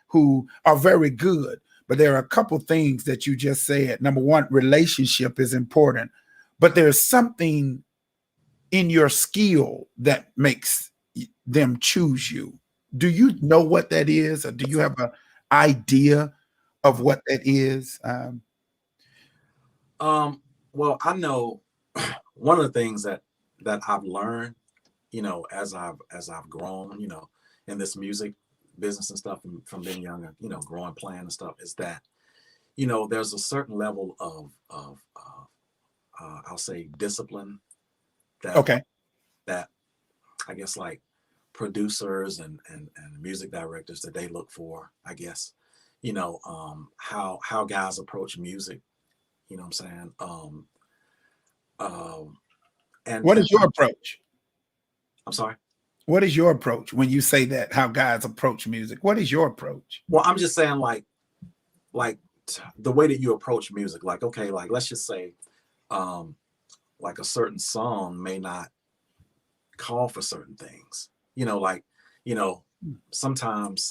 Speaker 1: who are very good, but there are a couple things that you just said. Number one, relationship is important, but there's something in your skill that makes them choose you. Do you know what that is, or do you have an idea of what that is?
Speaker 2: Well, I know one of the things that I've learned, as I've grown, in this music business and stuff from being younger, growing, playing and stuff, is that, there's a certain level of I'll say discipline that
Speaker 1: Okay.
Speaker 2: that I guess like producers and music directors that they look for, I guess, how guys approach music, you know what I'm saying? Um,
Speaker 1: What
Speaker 2: and
Speaker 1: is your approach?
Speaker 2: I'm sorry.
Speaker 1: What is your approach when you say that? How guys approach music? What is your approach?
Speaker 2: Well, I'm just saying like the way that you approach music, like, okay, like let's just say, um, like a certain song may not call for certain things, like, you know, sometimes,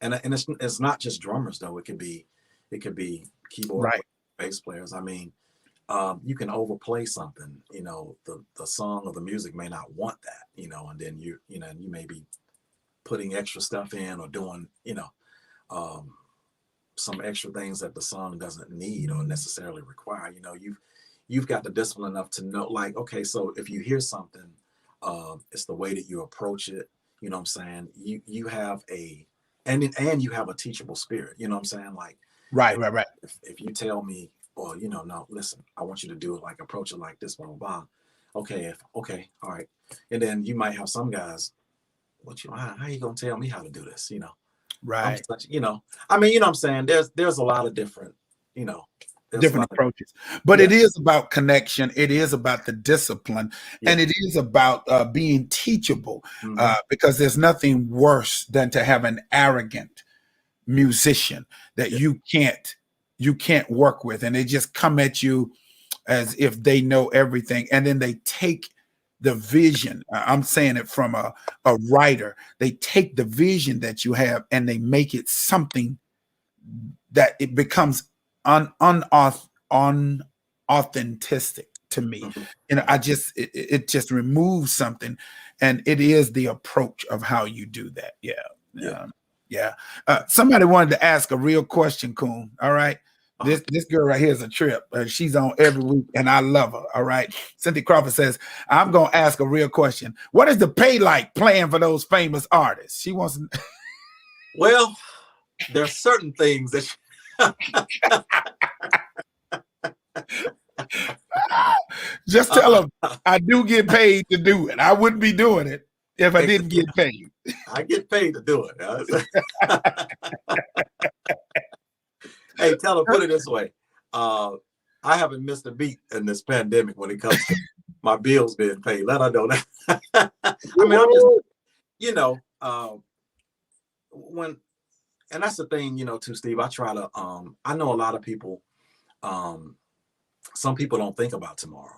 Speaker 2: and it's not just drummers though. It could be keyboard
Speaker 1: Right.
Speaker 2: players, bass players. I mean, you can overplay something, the song or the music may not want that, and then you may be putting extra stuff in or doing, um, some extra things that the song doesn't need or necessarily require. You've got the discipline enough to know, like, okay, so if you hear something, it's the way that you approach it. You know what I'm saying? You have and you have a teachable spirit. You know what I'm saying? Like,
Speaker 1: Right.
Speaker 2: if
Speaker 1: Right. Right.
Speaker 2: if you tell me, or no, listen, I want you to do it, like, approach it like this, blah blah blah. Okay, all right. And then you might have some guys, how you gonna tell me how to do this? I'm
Speaker 1: Right.
Speaker 2: such, I mean, you know what I'm saying? There's a lot of different, you know, there's a
Speaker 1: Different
Speaker 2: lot of,
Speaker 1: approaches, but
Speaker 2: yeah,
Speaker 1: it is about connection. It is about the discipline,
Speaker 2: yeah.
Speaker 1: and it is about being teachable.
Speaker 2: Hmm.
Speaker 1: Because there's nothing worse than to have an arrogant musician that
Speaker 2: Yeah.
Speaker 1: you can't work with, and they just come at you as if they know everything, and then they take the vision. I'm saying it from a writer. They take the vision that you have and they make it something that it becomes unauthentic to me.
Speaker 2: Hmm.
Speaker 1: I just it just removes something, and it is the approach of how you do that. Yeah,
Speaker 2: Yeah.
Speaker 1: yeah. Somebody wanted to ask a real question, Coon. All right.
Speaker 2: Uh-huh.
Speaker 1: This girl right here is a trip. She's on every week, and I love her. All right. Cynthia Crawford says, "I'm gonna ask a real question. What is the pay like playing for those famous artists?" She wants.
Speaker 2: Well, there's certain things that
Speaker 1: Just tell
Speaker 2: uh,
Speaker 1: them I do get paid to do it. I wouldn't be doing it if I didn't
Speaker 2: yeah,
Speaker 1: get paid.
Speaker 2: I get paid to do it. Hey, tell her, put it this way. Uh, I haven't missed a beat in this pandemic when it comes to my bills being paid. Let her know that. I mean, I'm just, you know, when, and that's the thing, too, Steve. I try to, I know a lot of people, um, some people don't think about tomorrow.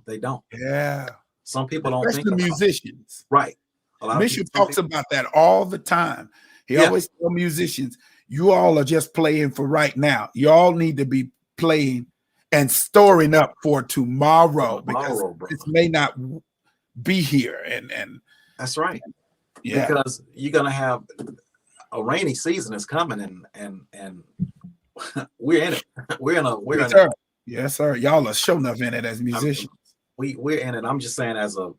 Speaker 2: They don't.
Speaker 1: Yeah,
Speaker 2: Some people don't think
Speaker 1: especially
Speaker 2: about,
Speaker 1: musicians.
Speaker 2: right. A lot of people
Speaker 1: Bishop
Speaker 2: think,
Speaker 1: talks about that all the time. He
Speaker 2: yeah,
Speaker 1: always tell musicians, you all are just playing for right now. You all need to be playing and storing up for tomorrow because
Speaker 2: tomorrow, brother.
Speaker 1: this may not be here. And
Speaker 2: That's right.
Speaker 1: yeah.
Speaker 2: Because you're gonna have a rainy season is coming, and we're in it. We're
Speaker 1: Yes,
Speaker 2: in it.
Speaker 1: sir. Yes, sir. Y'all are showing enough in it as
Speaker 2: I'm,
Speaker 1: musicians.
Speaker 2: we're in it. I'm just saying, as a,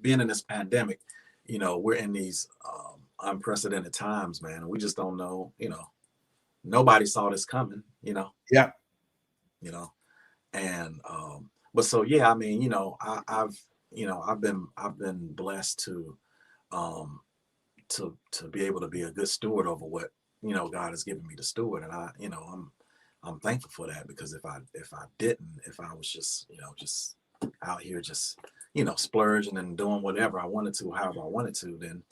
Speaker 2: being in this pandemic, we're in these unprecedented times, man. And we just don't know. Nobody saw this coming.
Speaker 1: Yeah.
Speaker 2: You know, and but so yeah, I mean, I've been blessed um to be able to be a good steward over what God has given me to steward, and I'm thankful for that, because if I was just out here just splurging and doing whatever I wanted to, however I wanted to, then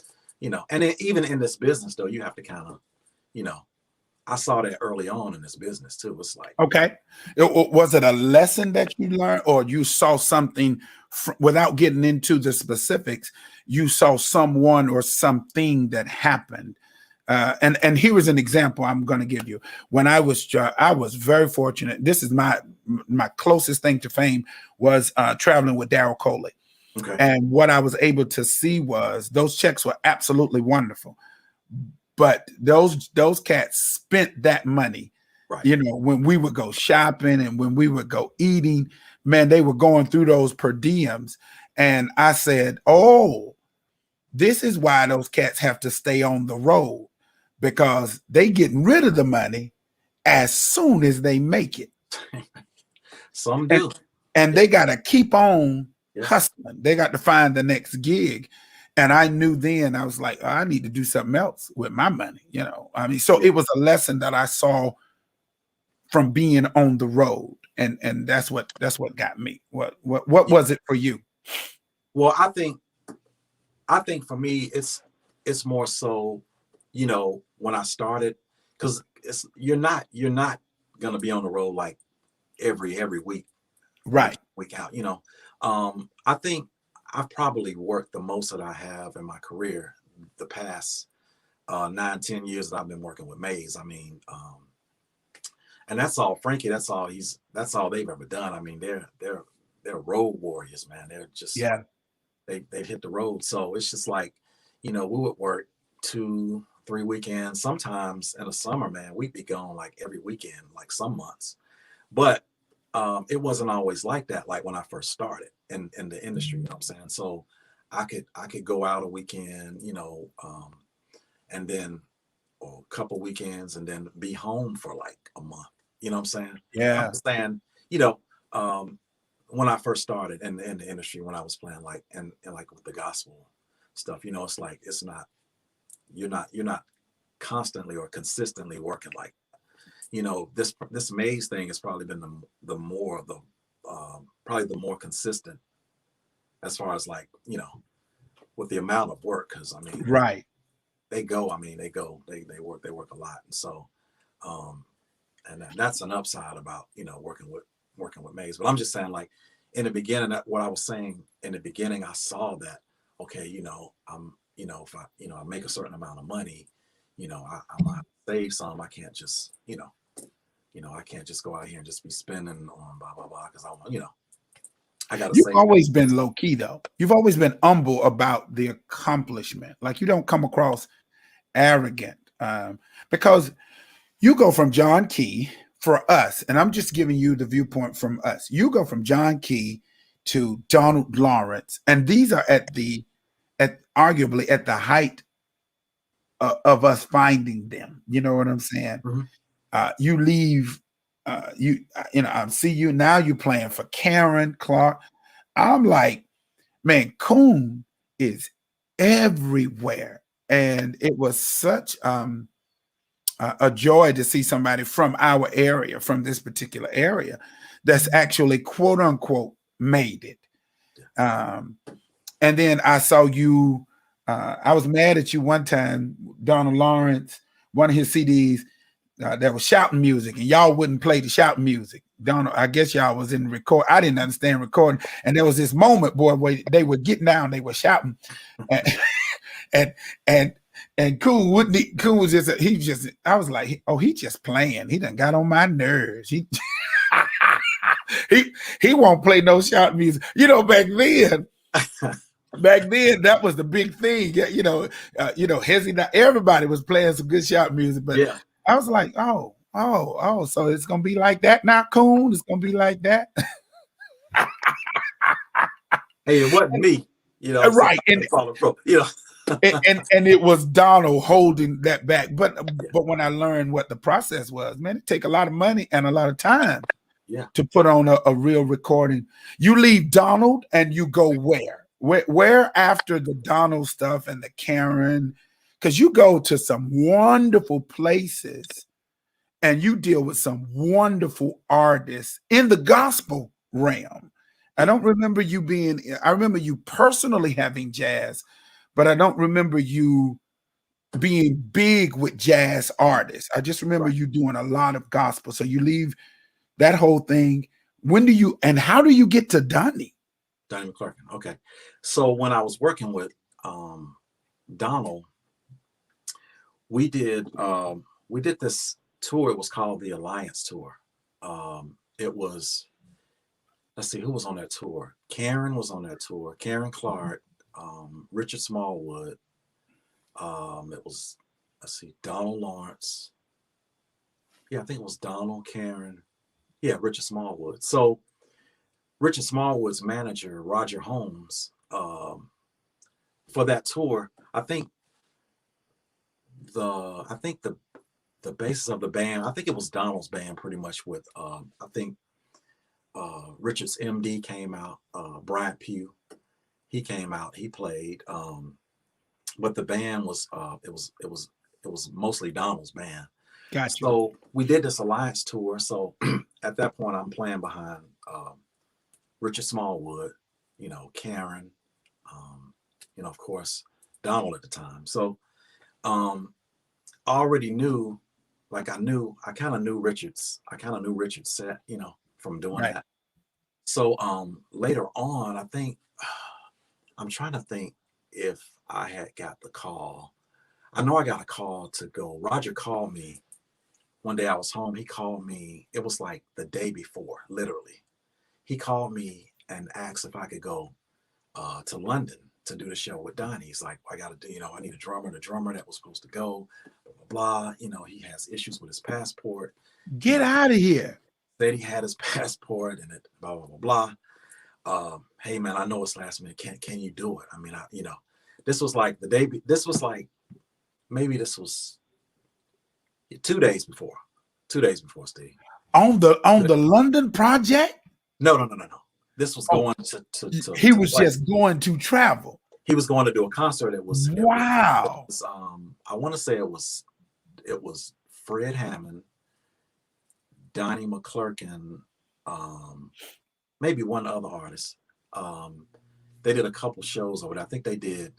Speaker 2: and then even in this business though, you have to kind of, you know I saw that early on in this business too. It's like,
Speaker 1: Okay. Was it a lesson that you learned, or you saw something without getting into the specifics? You saw someone or something that happened. And here is an example I'm going to give you. When I was very fortunate. This is my closest thing to fame was traveling with Daryl Coley.
Speaker 2: okay,
Speaker 1: And what I was able to see was those checks were absolutely wonderful. but those cats spent that money,
Speaker 2: Right.
Speaker 1: you know, when we would go shopping and when we would go eating, man, they were going through those per diems. And I said, oh, this is why those cats have to stay on the road, because they getting rid of the money as soon as they make it.
Speaker 2: Some
Speaker 1: And
Speaker 2: do.
Speaker 1: and
Speaker 2: Yeah.
Speaker 1: they got to keep on
Speaker 2: Yeah.
Speaker 1: hustling. They got to find the next gig. And I knew then, I was like, oh, I need to do something else with my money, you know. I mean, so
Speaker 2: Yeah.
Speaker 1: it was a lesson that I saw from being on the road. And that's what got me. What
Speaker 2: Yeah.
Speaker 1: was it for you?
Speaker 2: Well, I think for me, it's more so, you know, when I started, because it's you're not gonna be on the road like every week or
Speaker 1: Right.
Speaker 2: week out. You know, I think I've probably worked the most that I have in my career the past 9, 10 years that I've been working with Maze. I mean, and that's all Frankie. That's all they've ever done. I mean, they're road warriors, man. They're just like
Speaker 1: Yeah.
Speaker 2: they've hit the road. So it's just like, you know, we would work 2, 3 weekends. Sometimes in the summer, man, we'd be gone like every weekend, like some months. But it wasn't always like that. Like when I first started in the industry, you know what I'm saying? So I could go out a weekend, you know, and then or a couple weekends and then be home for like a month. You know what I'm saying? I'm
Speaker 1: Yeah.
Speaker 2: just saying, you know, when I first started in the industry, when I was playing like and like with the gospel stuff, you know, it's like it's not you're not constantly or consistently working like, you know, this Maze thing has probably been the more the probably the more consistent as far as like, you know, with the amount of work. Because I mean
Speaker 1: Right.
Speaker 2: they work a lot. And so um and that's an upside about, you know, working with Maze. But I'm just saying, like in the beginning, that what I was saying in the beginning, I saw that, okay, you know, you know, if I, you know, I make a certain amount of money, you know, I'm gonna save some. I can't just, I can't just go out here and just be spending on blah blah blah because I want, I gotta
Speaker 1: You've
Speaker 2: save.
Speaker 1: always been low key though. You've always been humble about the accomplishment. Like you don't come across arrogant, because you go from John Key for us, and I'm just giving you the viewpoint from us. You go from John Key to Donald Lawrence, and these are at arguably at the height of us finding them. You know what I'm saying?
Speaker 2: Mhm.
Speaker 1: You leave, you know, I see you now. You playing for Karen Clark. I'm like, man, Coon is everywhere, and it was such a joy to see somebody from our area, from this particular area, that's actually quote unquote made it.
Speaker 2: Yeah.
Speaker 1: Um, and then I saw you. I was mad at you one time, Donald Lawrence, one of his CDs that was shouting music, and y'all wouldn't play the shouting music. Donald, I guess y'all was in record. I didn't understand recording, and there was this moment, boy, where they were getting down, they were shouting, and and and and Coon wouldn't. Coon was just he just. I was like, oh, he just playing. He done got on my nerves. He he won't play no shout music. You know, back then that was the big thing. Yeah, you know, Hezzy. Not everybody was playing some good shout music, but
Speaker 2: Yeah.
Speaker 1: I was like, oh, so it's gonna be like that now, Coon. It's gonna be like that,
Speaker 2: Hey, it wasn't me. You know what I'm saying?
Speaker 1: right?
Speaker 2: I couldn't follow pro. You know.
Speaker 1: And it was Donald holding that back. But
Speaker 2: Yeah.
Speaker 1: but when I learned what the process was, man, it take a lot of money and a lot of time
Speaker 2: Yeah.
Speaker 1: to put on a real recording. You leave Donald and you go where? Where after the Donald stuff and the Karen? Because you go to some wonderful places and you deal with some wonderful artists in the gospel realm. I
Speaker 2: Yeah.
Speaker 1: don't remember you being, I remember you personally having jazz, but I don't remember you being big with jazz artists. I just remember
Speaker 2: Right.
Speaker 1: you doing a lot of gospel. So you leave that whole thing. When do you and how do you get to Donnie?
Speaker 2: Donnie McClurkin. Okay. So when I was working with Donald, we did this tour. It was called the Alliance Tour. It was, let's see who was on that tour. Karen was on that tour. Karen Clark, Richard Smallwood. It was let's see, Donald Lawrence. Yeah, I think it was Donald, Karen. Yeah, Richard Smallwood. So Richard Smallwood's manager, Roger Holmes, for that tour, I think the basis of the band, I think it was Donald's band pretty much with I think Richard's MD came out, Brian Pugh, he came out, he played. But the band was it was mostly Donald's band.
Speaker 1: Got you.
Speaker 2: So we did this alliance tour. So at that point, I'm playing behind Richard Smallwood, Karen, of course, Donald at the time. So I already knew, like I kind of knew Richard's set, from doing
Speaker 1: Right.
Speaker 2: that. So later on, I think I'm trying to think if I had got the call. I know I got a call to go. Roger called me one day. I was home. He called me. It was like the day before, literally. He called me and asked if I could go to London to do the show with Donnie. He's like, I got to do, I need a drummer. The drummer that was supposed to go, blah, blah, blah. He has issues with his passport.
Speaker 1: Get out of here.
Speaker 2: Said he had his passport and it, blah, blah, blah, blah. Hey, man, I know it's last minute. Can you do it? I mean, this was like this was like, maybe this was 2 days before. 2 days before, Steve.
Speaker 1: On the London project?
Speaker 2: No. This was going
Speaker 1: He was just going to travel.
Speaker 2: He was going to do a concert.
Speaker 1: Wow.
Speaker 2: I want to say it was Fred Hammond, Donnie McClurkin, maybe one other artist. They did a couple shows over there. I think they did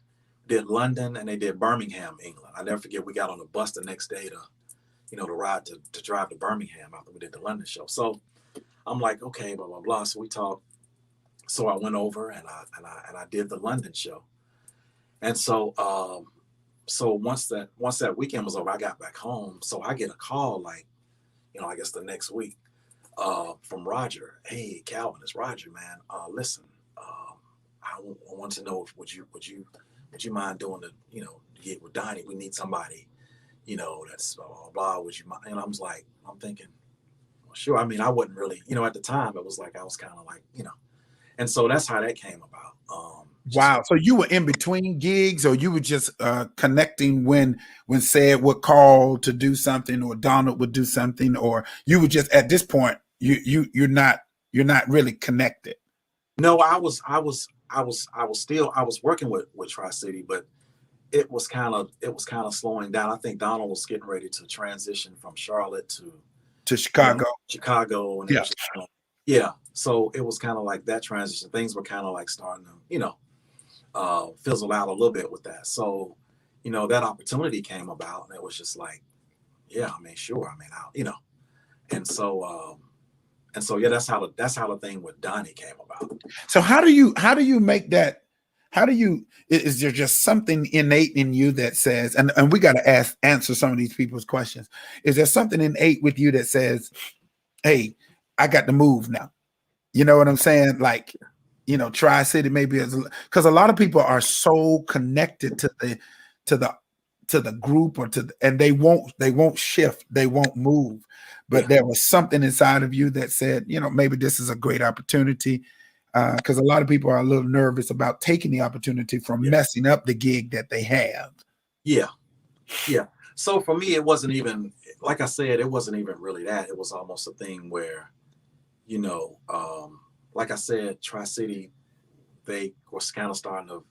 Speaker 2: London and they did Birmingham, England. I never forget. We got on the bus the next day to ride to drive to Birmingham after we did the London show. So I'm like, okay, blah blah blah. So we talked. So I went over and I did the London show. And so once that weekend was over, I got back home. So I get a call like, I guess the next week from Roger. Hey, Calvin, it's Roger, man. Listen, I want to know if would you mind doing the gig with Donnie? We need somebody, that's blah blah blah. Would you mind? And I'm thinking, well, sure. I mean, I wasn't really, at the time it was like I was kind of like, and so that's how that came about.
Speaker 1: Wow. So you were in between gigs, or you were just connecting when Said would call to do something, or Donald would do something, or you were just at this point you're not really connected.
Speaker 2: No, I was working with Tri-City, but it was kind of slowing down. I think Donald was getting ready to transition from Charlotte
Speaker 1: to Chicago.
Speaker 2: And
Speaker 1: yeah.
Speaker 2: Yeah. So it was kind of like that transition. Things were kind of like starting to, fizzle out a little bit with that. So, that opportunity came about and it was just like, yeah, I mean, sure. I mean, and so, yeah, that's how the thing with Donnie came about.
Speaker 1: So how do you make that? Is there just something innate in you that says, and we got to answer some of these people's questions. Is there something innate with you that says, hey, I got to move now? You know what I'm saying? Like, Tri-City maybe because a lot of people are so connected to the group and they won't shift, they won't move. But there was something inside of you that said, maybe this is a great opportunity. Because a lot of people are a little nervous about taking the opportunity from messing up the gig that they have.
Speaker 2: Yeah. So for me, it wasn't even, like I said, it wasn't even really that. It was almost a thing where, like I said, Tri-City, they were kind of starting to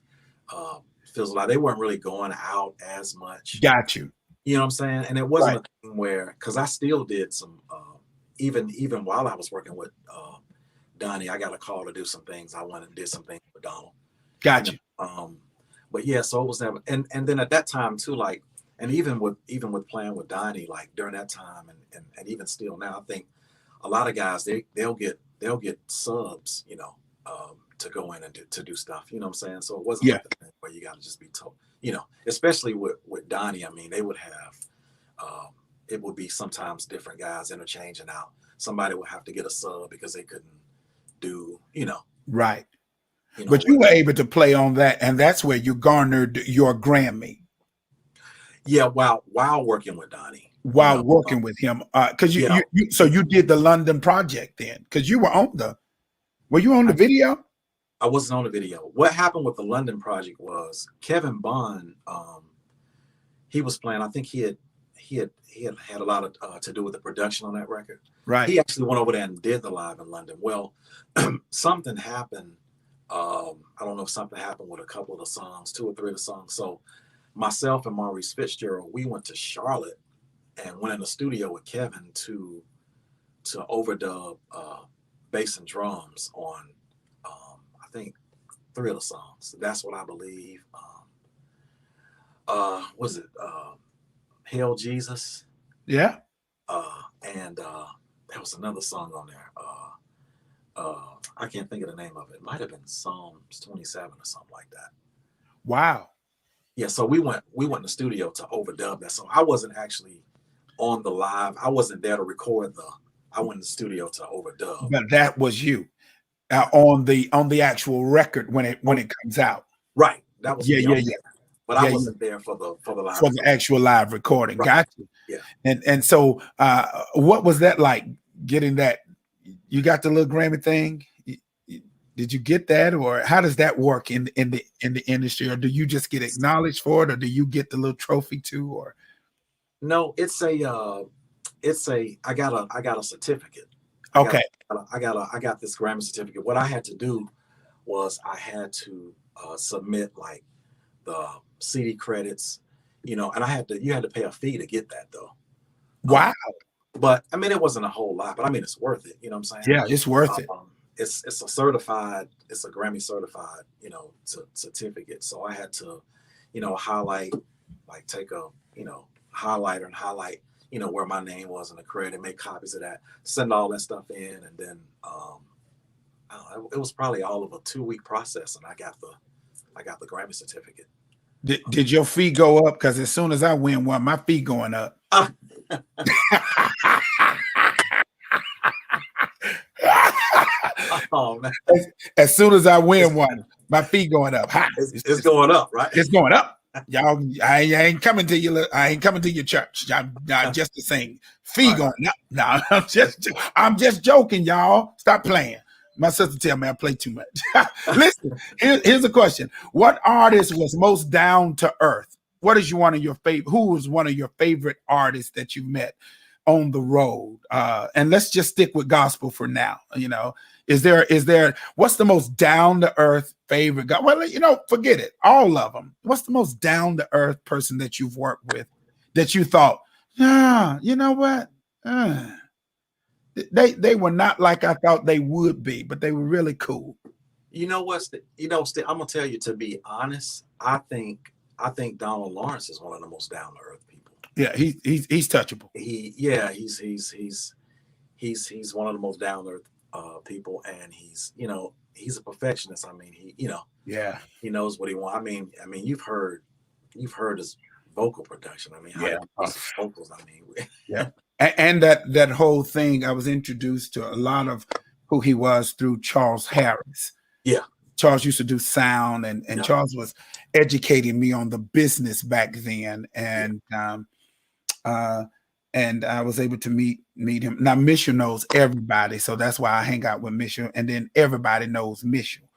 Speaker 2: fizzle out. They weren't really going out as much.
Speaker 1: Got you.
Speaker 2: You know what I'm saying? And it wasn't a thing where, because I still did some, even while I was working with Donnie, I got a call to do some things. I went and did some things with Donald.
Speaker 1: Got you.
Speaker 2: But yeah, so it was never, and then at that time too, like, and even with playing with Donnie, like during that time, and even still now, I think a lot of guys they'll get subs, to go in and do stuff. You know what I'm saying? So it wasn't like the thing where you got to just be told, especially with Donnie. I mean, they would have, it would be sometimes different guys interchanging out. Somebody would have to get a sub because they couldn't do,
Speaker 1: right. But you were able to play on that, and that's where you garnered your Grammy.
Speaker 2: Yeah, while working with Donnie,
Speaker 1: while working with him? Because
Speaker 2: yeah,
Speaker 1: so you did the London project then, because you were on the were you on the
Speaker 2: I,
Speaker 1: video?
Speaker 2: I wasn't on the video. What happened with the London project was Kevin Bond, he was playing. I think he had a lot of to do with the production on that record.
Speaker 1: Right.
Speaker 2: He actually went over there and did the live in London. Well, something happened. I don't know if something happened with a couple of the songs, two or three of the songs. So myself and Maurice Fitzgerald, we went to Charlotte and went in the studio with Kevin to overdub bass and drums on I think three of the songs. That's what I believe. Was it Hail Jesus?
Speaker 1: Yeah.
Speaker 2: And there was another song on there. I can't think of the name of it. It might have been Psalms 27 or something like that.
Speaker 1: Wow.
Speaker 2: Yeah, so we went in the studio to overdub that song. I wasn't actually on the live. I wasn't there to record the. I went in the studio to overdub.
Speaker 1: But that was you on the actual record when
Speaker 2: Oh,
Speaker 1: it comes out.
Speaker 2: right, that was
Speaker 1: Yeah,
Speaker 2: me
Speaker 1: yeah,
Speaker 2: on
Speaker 1: yeah,
Speaker 2: there, but I
Speaker 1: yeah, yeah.
Speaker 2: wasn't there for the live
Speaker 1: For the
Speaker 2: recording.
Speaker 1: actual live recording.
Speaker 2: Right.
Speaker 1: Got you.
Speaker 2: Yeah.
Speaker 1: And so what was that like getting that? You got the little Grammy thing? Did you get that, or how does that work in the industry, or do you just get acknowledged for it, or do you get the little trophy too? Or
Speaker 2: No, it's a I got a certificate.
Speaker 1: okay,
Speaker 2: I got this Grammy certificate. What I had to do was I had to submit like the CD credits, and you had to pay a fee to get that though. Um,
Speaker 1: wow,
Speaker 2: but I mean, it wasn't a whole lot, but I mean, it's worth it. You know what I'm saying?
Speaker 1: yeah, it's worth it.
Speaker 2: It's a Grammy certified, certificate. So I had to, highlight, like take a, highlighter and highlight, where my name was in the credit, make copies of that, send all that stuff in, and then I don't know, it was probably all of a 2-week process, and I got the Grammy certificate.
Speaker 1: Did your fee go up? Because as soon as I win one, my fee going up.
Speaker 2: Oh man,
Speaker 1: As soon as I win
Speaker 2: it's,
Speaker 1: one, my fee going up. Ha!
Speaker 2: it's going up, right?
Speaker 1: It's going up. Y'all, I ain't coming to you. I ain't coming to your church. I'm just the same. Fee
Speaker 2: Right.
Speaker 1: going up. No, I'm just joking, y'all. Stop playing. My sister tell me I play too much. Listen, here's a question: what artist was most down to earth? What is one of your favorite? Who was one of your favorite artists that you met on the road? And let's just stick with gospel for now. Is there what's the most down to earth favorite guy? Well, forget it. All of them. What's the most down to earth person that you've worked with that you thought, you know what? They were not like I thought they would be, but they were really cool.
Speaker 2: You know what's the, you know, St- I'm gonna tell you, to be honest, I think Donald Lawrence is one of the most down to earth people.
Speaker 1: Yeah, he's touchable.
Speaker 2: Yeah, he's one of the most down to earth people, and he's a perfectionist. I mean,
Speaker 1: Yeah,
Speaker 2: he knows what he wants. I mean, you've heard his vocal production. I mean, how
Speaker 1: yeah,
Speaker 2: he does his vocals. I mean,
Speaker 1: yeah. And that whole thing, I was introduced to a lot of who he was through Charles Harris.
Speaker 2: yeah,
Speaker 1: Charles used to do sound, and
Speaker 2: yeah,
Speaker 1: Charles was educating me on the business back then,
Speaker 2: yeah,
Speaker 1: uh, and I was able to meet him. Now Mitchell knows everybody, so that's why I hang out with Mitchell, and then everybody knows Mitchell,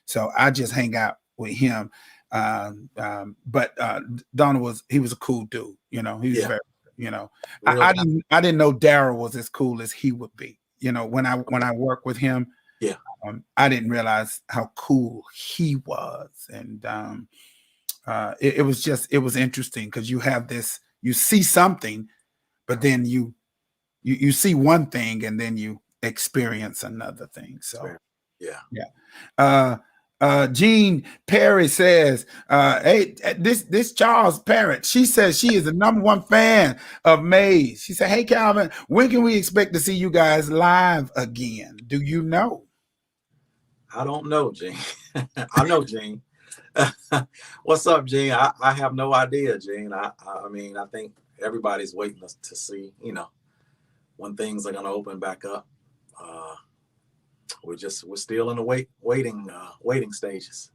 Speaker 1: so I just hang out with him. But Donald was a cool dude. He was
Speaker 2: yeah.
Speaker 1: very, you know,
Speaker 2: Real down.
Speaker 1: I didn't know Daryl was as cool as he would be. When I worked with him,
Speaker 2: Yeah,
Speaker 1: I didn't realize how cool he was, and it was interesting because you see something, but then you see one thing and then you experience another thing. So
Speaker 2: yeah.
Speaker 1: yeah. Jean Perry says, hey, this Charles Parrott, she says she is the #1 fan of Maze. She said, hey Calvin, when can we expect to see you guys live again? Do you know?
Speaker 2: I don't know, Gene. I know, Gene. What's up, Gene? I have no idea, Gene. I mean, I think everybody's waiting to see, when things are going to open back up. We're still in the waiting stages.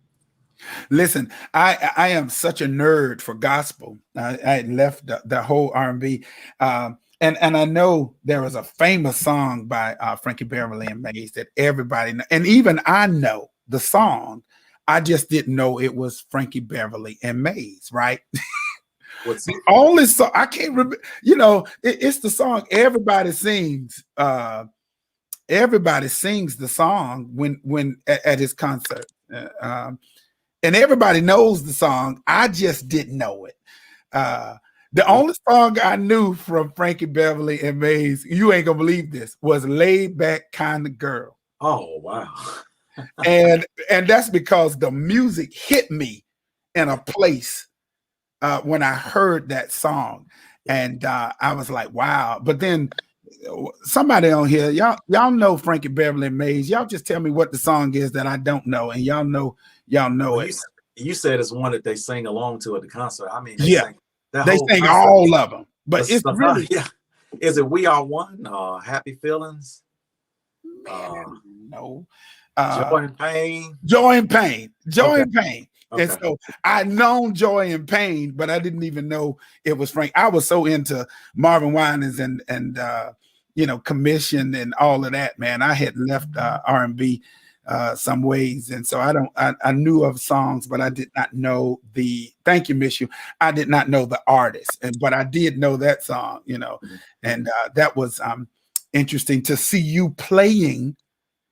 Speaker 1: Listen, I am such a nerd for gospel. I had left the whole R&B, and I know there was a famous song by Frankie Beverly and Mays that everybody and even I know the song. I just didn't know it was Frankie Beverly and Mays, right?
Speaker 2: What's
Speaker 1: The only song I can't remember, you know, it's the song everybody sings. Everybody sings the song when at his concert. And everybody knows the song. I just didn't know it. Uh, the only song I knew from Frankie Beverly and Mays, you ain't gonna believe this, was "Laid Back Kind of Girl,"
Speaker 2: Oh wow.
Speaker 1: and that's because the music hit me in a place when I heard that song, and I was like, "Wow!" But then somebody on here, y'all know Frankie Beverly and Mays. Y'all just tell me what the song is that I don't know, and y'all know
Speaker 2: Well,
Speaker 1: it.
Speaker 2: you said it's one that they sing along to at the concert. I mean, they
Speaker 1: Yeah,
Speaker 2: sing that
Speaker 1: they
Speaker 2: whole
Speaker 1: sing
Speaker 2: concert.
Speaker 1: all of them, but it's
Speaker 2: Stuff,
Speaker 1: really
Speaker 2: yeah. Is it "We Are One"? "Happy Feelings"?
Speaker 1: man, no.
Speaker 2: "Joy and Pain"?
Speaker 1: Joy and pain, joy
Speaker 2: Okay,
Speaker 1: and pain. And
Speaker 2: okay.
Speaker 1: so I known joy and pain, but I didn't even know it was Frank. I was so into Marvin Winans and you know, Commission and all of that, man. I had left R&B some ways, and so I knew of songs, but I did not know the. Thank you, Miss You. I did not know the artist, but I did know that song, you know,
Speaker 2: Mm-hmm.
Speaker 1: and that was interesting to see you playing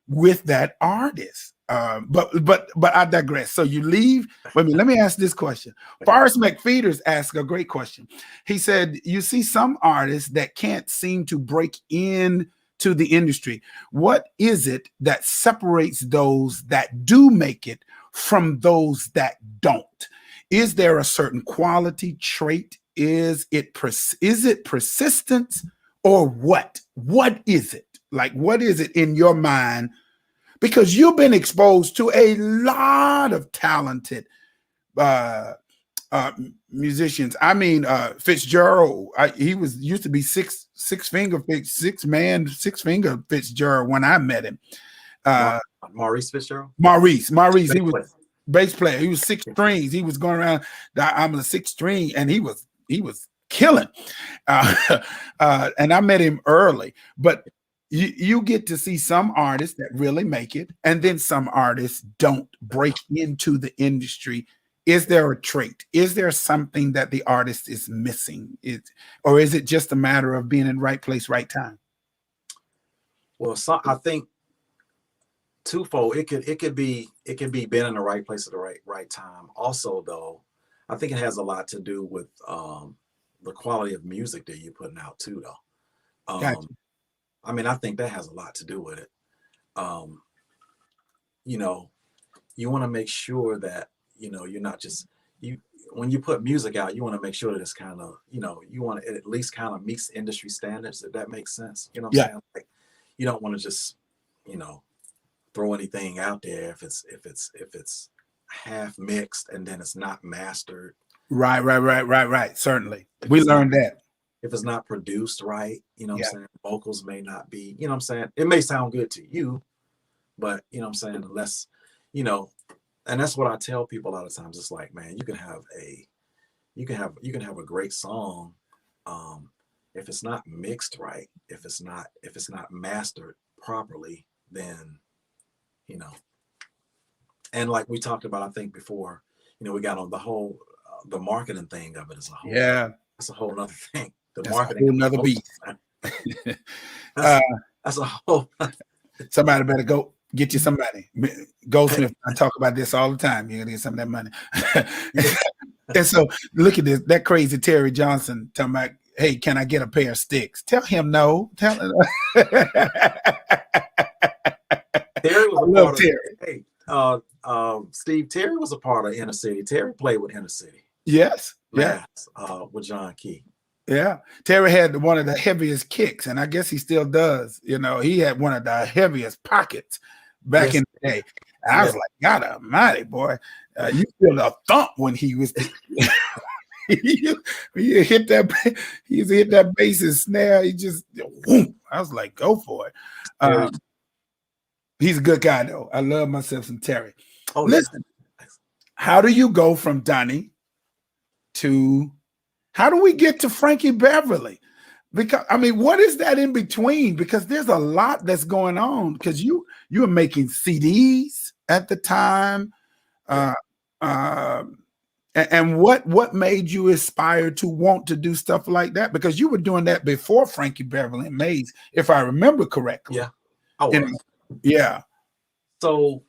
Speaker 1: with that artist. But I digress. So you leave. Wait a minute, let me ask this question. Forrest McFeeters asked a great question. He said, "You see some artists that can't seem to break in to the industry. What is it that separates those that do make it from those that don't? Is there a certain quality trait? Is it persistence or what? What is it? Like, what is it in your mind, because you've been exposed to a lot of talented uh, uh, musicians. I mean, Fitzgerald. He was used to be six finger Fitzgerald when I met him. Uh,
Speaker 2: Maurice Fitzgerald.
Speaker 1: Maurice. He was
Speaker 2: Basically.
Speaker 1: bass player. He was six strings. He was going around. I'm a six string, and he was killing. And I met him early, but you get to see some artists that really make it, and then some artists don't break into the industry. Is there a trait? Is there something that the artist is missing? Or is it just a matter of being in right place, right time?
Speaker 2: Well, I think twofold. It can be being in the right place at the right time. Also, though, I think it has a lot to do with the quality of music that you're putting out too, though.
Speaker 1: Gotcha.
Speaker 2: I mean, I think that has a lot to do with it. Um, you know, you want to make sure that you're not just you when you put music out. You want to make sure that it's kind of you want to at least kind of meets industry standards. If that makes sense, you know what I'm
Speaker 1: Yeah.
Speaker 2: saying? Like, you don't want to just you know throw anything out there if it's half mixed and then it's not mastered.
Speaker 1: Right. Certainly.
Speaker 2: If
Speaker 1: We
Speaker 2: it's not
Speaker 1: learned that.
Speaker 2: if it's not produced right, what I'm
Speaker 1: Yeah.
Speaker 2: saying, vocals may not be, what I'm saying, it may sound good to you, but what I'm saying, unless, you know, and that's what I tell people a lot of times. It's like, man, you can have a great song, um, if it's not mixed right, if it's not mastered properly, then you know. And like we talked about, I think before, we got on the whole the marketing thing of it is a whole nother,
Speaker 1: Yeah.
Speaker 2: that's a whole other thing. The
Speaker 1: That's a
Speaker 2: marketing
Speaker 1: whole
Speaker 2: and
Speaker 1: nother
Speaker 2: promotion.
Speaker 1: beast.
Speaker 2: That's
Speaker 1: uh,
Speaker 2: that's a whole.
Speaker 1: Somebody better go get you somebody. Goldsmith, I talk about this all the time. You're gonna get some of that money. And so look at this, that crazy Terry Johnson talking about, hey, can I get a pair of sticks? Tell him no. Tell him.
Speaker 2: Terry was
Speaker 1: I
Speaker 2: a
Speaker 1: love
Speaker 2: part of.
Speaker 1: Terry.
Speaker 2: Hey, Steve Terry was a part of Inner City. Terry played with Inner City
Speaker 1: Yes. Yeah.
Speaker 2: last with John Key.
Speaker 1: Yeah. Terry had one of the heaviest kicks, and I guess he still does. He had one of the heaviest pockets back
Speaker 2: Yes,
Speaker 1: in the day. I
Speaker 2: yes.
Speaker 1: was like, God almighty, boy. You feel a thump when he was he hit that he used to hit that bass and snare. He just whoom. I was like, go for it.
Speaker 2: Terry.
Speaker 1: He's a good guy though. I love myself some Terry.
Speaker 2: Oh yeah.
Speaker 1: Listen, how do you go from Donnie to how do we get to Frankie Beverly? Because I mean, what is that in between? Because there's a lot that's going on. Because you were making CDs at the time,
Speaker 2: Yeah.
Speaker 1: uh, uh, and what made you aspire to want to do stuff like that? Because you were doing that before Frankie Beverly and Maze, if I remember correctly.
Speaker 2: Yeah, I
Speaker 1: You know,
Speaker 2: was.
Speaker 1: yeah.
Speaker 2: So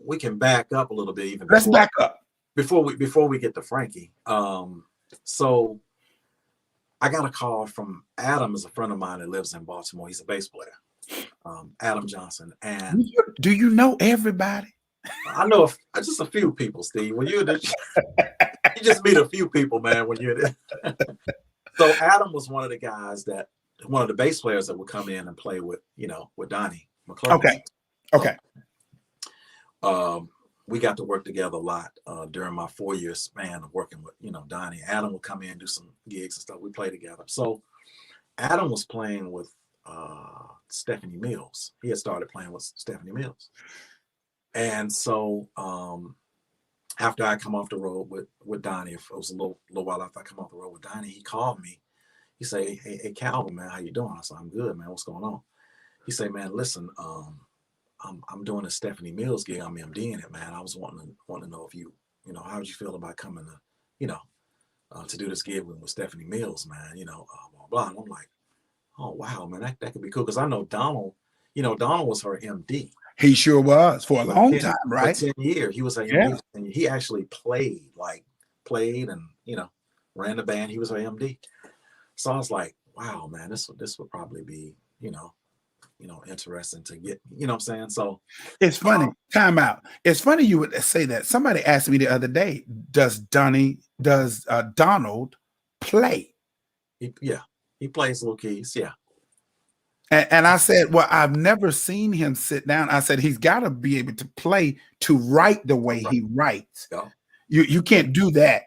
Speaker 2: we can back up a little bit even
Speaker 1: Let's back up.
Speaker 2: before we get to Frankie. So I got a call from Adam, is a friend of mine that lives in Baltimore. He's a bass player, Adam Johnson, and
Speaker 1: Do you know everybody?
Speaker 2: I know just a few people, Steve. When you just meet a few people, man. When you're there. So Adam was one of the guys one of the bass players that would come in and play with, with Donnie McClurkin.
Speaker 1: Okay. Okay.
Speaker 2: So, we got to work together a lot during my 4-year span of working with, Donnie. Adam would come in and do some gigs and stuff. We play together. So Adam was playing with Stephanie Mills. He had started playing with Stephanie Mills. And so after I come off the road with Donnie, if it was a little while after I come off the road with Donnie, he called me. He said, hey, Calvin, man, how you doing? I said, I'm good, man. What's going on? He said, man, listen, I'm doing a Stephanie Mills gig. I'm MDing it, man. I was wanting to know if how would you feel about coming to, to do this gig with Stephanie Mills, man, blah, blah. And I'm like, oh, wow, man, that could be cool. Because I know Donald, Donald was her MD.
Speaker 1: He sure was for a long time, right?
Speaker 2: For 10 years. He was her MD. And he actually played and, ran the band. He was her MD. So I was like, wow, man, this would probably be, interesting to get, what I'm saying? So
Speaker 1: it's funny. Time out. It's funny you would say that. Somebody asked me the other day, does Donald play?
Speaker 2: He plays little keys. Yeah.
Speaker 1: And I said, well, I've never seen him sit down. I said, he's got to be able to play to write the way he writes.
Speaker 2: Yeah.
Speaker 1: You can't do that.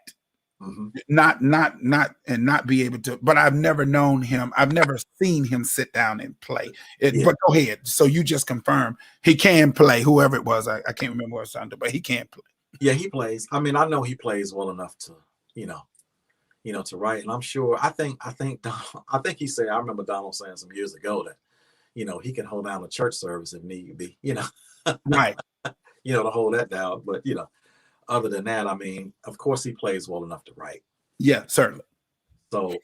Speaker 2: Mm-hmm.
Speaker 1: Not be able to, but I've never known him. I've never seen him sit down and play it. Yeah. But go ahead. So you just confirm he can play, whoever it was. I can't remember what it sounded, but he can play.
Speaker 2: Yeah, he plays. I mean, I know he plays well enough to, to write. And I'm sure, I think he said, I remember Donald saying some years ago that, he can hold down a church service if need be,
Speaker 1: right.
Speaker 2: To hold that down. But, other than that, I mean, of course he plays well enough to write.
Speaker 1: Yeah, certainly.
Speaker 2: So,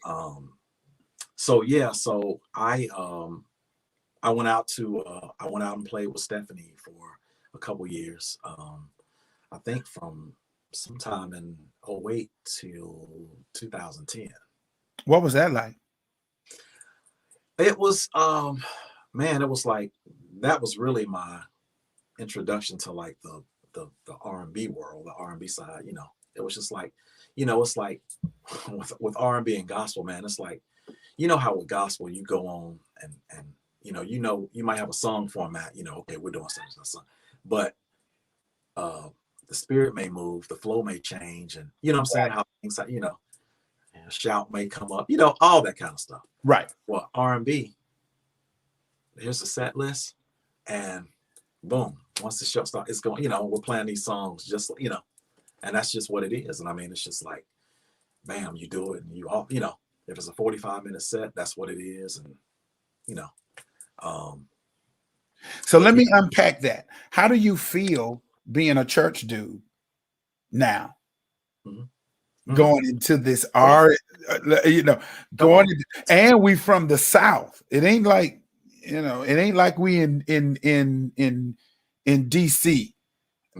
Speaker 2: so I went out and played with Stephanie for a couple years. I think from sometime in 2008 till 2010.
Speaker 1: What was that like?
Speaker 2: It was, man, it was like, that was really my introduction to like the R&B world, the R&B side. It was just like, it's like with R&B and gospel, man, it's like, how with gospel you go on and you might have a song format, okay, we're doing something, but the spirit may move, the flow may change, and what I'm saying, how things, a shout may come up, all that kind of stuff.
Speaker 1: Right.
Speaker 2: Well, R&B, here's the set list, and boom, once the show starts, it's going, we're playing these songs just, and that's just what it is. And I mean, it's just like, bam, you do it, and you all, if it's a 45-minute set, that's what it is. And,
Speaker 1: so let me unpack that. How do you feel being a church dude now? Mm-hmm. Going into this art, going into, and we from the South. It ain't like, it ain't like we in DC.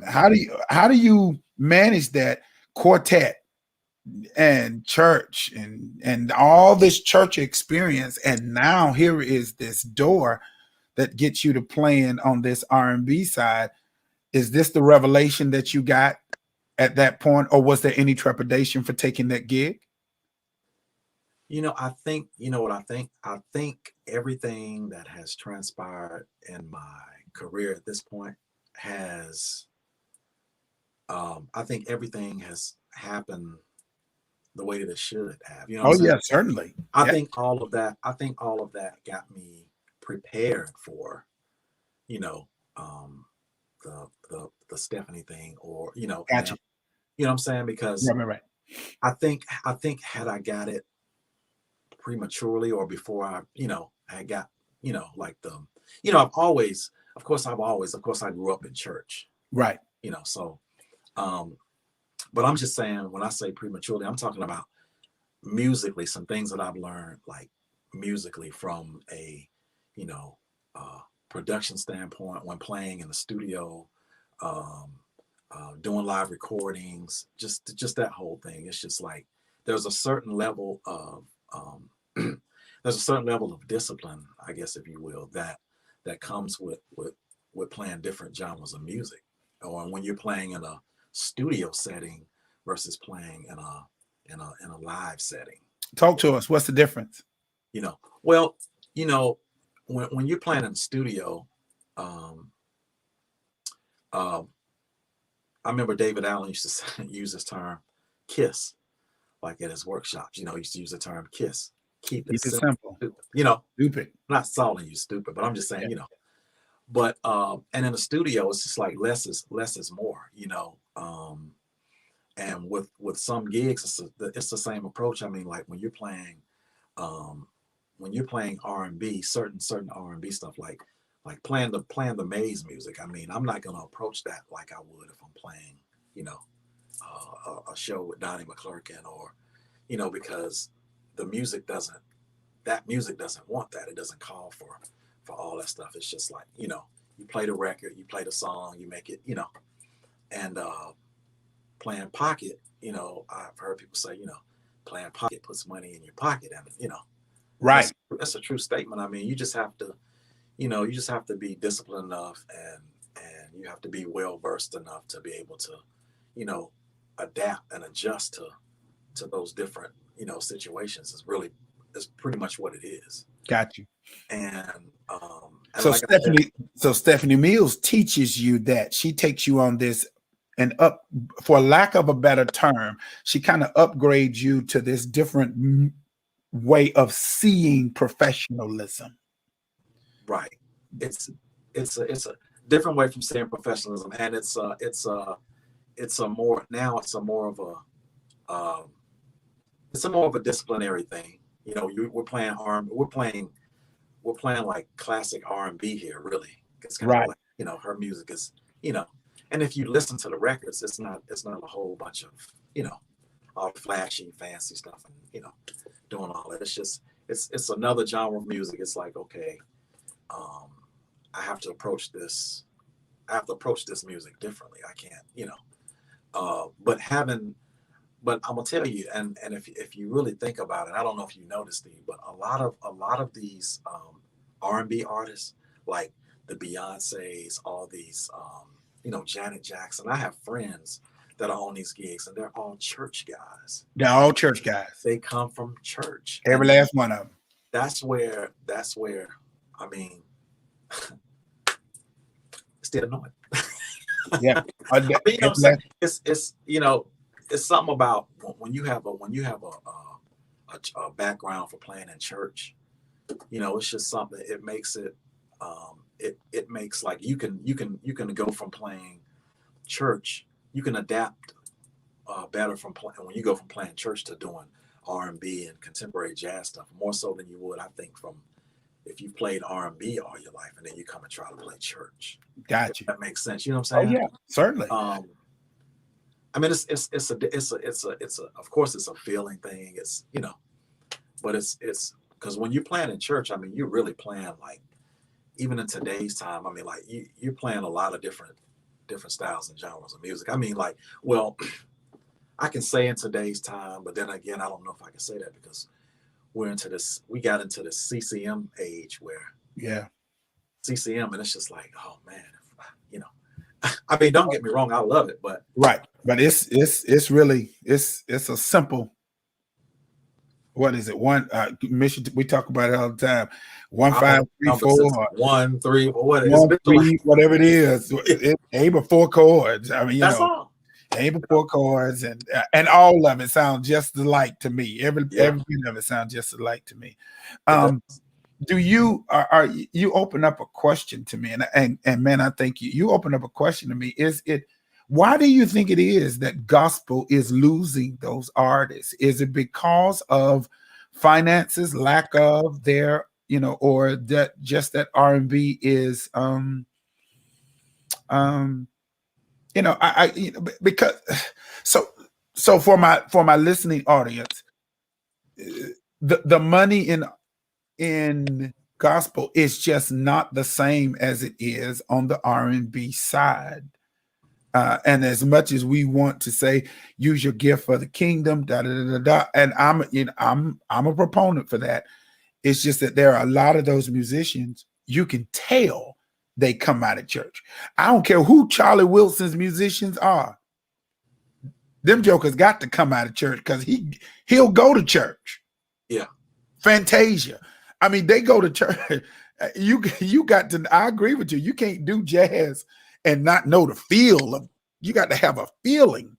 Speaker 1: How do you manage that quartet and church and all this church experience? And now here is this door that gets you to playing on this R&B side. Is this the revelation that you got at that point, or was there any trepidation for taking that gig?
Speaker 2: I think, what I think? I think everything that has transpired in my career at this point has, I think everything has happened the way that it should have.
Speaker 1: Yeah, certainly.
Speaker 2: I think all of that got me prepared for, the Stephanie thing, or you know, and
Speaker 1: Gotcha.
Speaker 2: then you know what I'm saying, because
Speaker 1: Right, right, right.
Speaker 2: I think had I got it prematurely or before I, you know, I got, you know, like the, you know, of course I grew up in church,
Speaker 1: Right.
Speaker 2: you know, so um, but I'm just saying when I say prematurely, I'm talking about musically, some things that I've learned, like musically from a, you know, production standpoint when playing in the studio, um, doing live recordings, just that whole thing. It's just like there's a certain level of there's a certain level of discipline, I guess, if you will, that comes with playing different genres of music, or when you're playing in a studio setting versus playing in a live setting.
Speaker 1: Talk to us. What's the difference?
Speaker 2: You know, well, you know, when you're playing in the studio, um, uh, I remember David Allen used to use this term "kiss," like at his workshops. You know, he used to use the term "kiss," keep it
Speaker 1: Keep it
Speaker 2: simple.
Speaker 1: simple.
Speaker 2: You know,
Speaker 1: Stupid.
Speaker 2: not calling you stupid, but I'm just saying,
Speaker 1: Yeah.
Speaker 2: you know. But and in the studio, it's just like less is more. You know, and with some gigs, it's the same approach. I mean, like um, when you're playing R&B, certain R&B stuff, like playing the maze music. I mean, I'm not gonna approach that like I would if I'm playing, you know, a show with Donnie McClurkin, or you know, because the music doesn't that music doesn't want that. It doesn't call for all that stuff. It's just like, you know, you play the record, you play the song, you make it, you know, and playing pocket, you know, I've heard people say, you know, playing pocket puts money in your pocket, and you know,
Speaker 1: Right.
Speaker 2: that's a true statement. I mean, you just have to, you know, you just have to be disciplined enough, and you have to be well versed enough to be able to, you know, adapt and adjust to those different, you know, situations. Is pretty much what it is.
Speaker 1: Got you.
Speaker 2: And
Speaker 1: So
Speaker 2: like I said,
Speaker 1: Stephanie Mills teaches you that. She takes you on this and up, for lack of a better term, she kind of upgrades you to this different way of seeing professionalism.
Speaker 2: right, it's it's a different way from saying professionalism, and it's a more now it's a more of a it's a more of a disciplinary thing. You know, we're playing we're playing like classic R&B here, really. It's kind of
Speaker 1: Right.
Speaker 2: like, you know, her music is, you know, and if you listen to the records, it's not a whole bunch of, you know, all flashy, fancy stuff, and you know, doing all that. It's just it's another genre of music. It's like, okay, um, I have to approach this. I have to approach this music differently. I can't, you know. But I'm gonna tell you, and if you really think about it, I don't know if you noticed, Steve, but a lot of these R&B artists, like the Beyoncés, all these, you know, Janet Jackson. I have friends that are on these gigs, and they're all church guys.
Speaker 1: They're all church guys.
Speaker 2: They come from church,
Speaker 1: Every
Speaker 2: and
Speaker 1: last one of them.
Speaker 2: that's where I mean, it's still annoying.
Speaker 1: Yeah.
Speaker 2: I mean, you know what I'm saying?
Speaker 1: Last,
Speaker 2: It's you know, it's something about when you have a background for playing in church. You know, it's just something. It makes it it makes like you can go from playing church. You can adapt better from playing when you go from playing church to doing R&B and contemporary jazz stuff, more so than you would, I think, from if you played R&B all your life and then you come and try to play church. If
Speaker 1: got you.
Speaker 2: that makes sense, you know what
Speaker 1: Oh
Speaker 2: I'm saying?
Speaker 1: yeah, certainly.
Speaker 2: I mean, it's a of course it's a feeling thing. It's, you know, but it's because when you're playing in church, I mean, you're really playing like, even in today's time. I mean, like you're playing a lot of different styles and genres of music. I mean, like, well, I can say in today's time, but then again, I don't know if I can say that because we got into this CCM age where
Speaker 1: Yeah.
Speaker 2: CCM, and it's just like, oh man, you know, I mean, don't get me wrong, I love it, but
Speaker 1: Right. But it's really it's a simple, what is it? One mission, we talk about it all the time. One
Speaker 2: I don't
Speaker 1: five
Speaker 2: know
Speaker 1: three
Speaker 2: numbers.
Speaker 1: four
Speaker 2: It's
Speaker 1: or
Speaker 2: one, three, or what it's
Speaker 1: one
Speaker 2: been like.
Speaker 1: three, whatever it is. It ain't but four chords. I mean, you
Speaker 2: That's
Speaker 1: know,
Speaker 2: all.
Speaker 1: ain't but four chords, and all of it sounds just alike to me. Every
Speaker 2: Yeah,
Speaker 1: bit of it sounds just alike to me.
Speaker 2: it
Speaker 1: Um,
Speaker 2: does.
Speaker 1: do you are you open up a question to me, and man, I think you open up a question to me. Is it, why do you think it is that gospel is losing those artists? Is it because of finances, lack of their, or that just that R&B is um because so for my listening audience, the money in gospel is just not the same as it is on the R&B side. And as much as we want to say, use your gift for the kingdom, da da da da, da, and I'm a proponent for that. It's just that there are a lot of those musicians, you can tell they come out of church. I don't care who Charlie Wilson's musicians are. Them jokers got to come out of church because he'll go to church.
Speaker 2: Yeah.
Speaker 1: Fantasia. I mean, they go to church. You got to. I agree with you. You can't do jazz and not know the feel of. You got to have a feeling.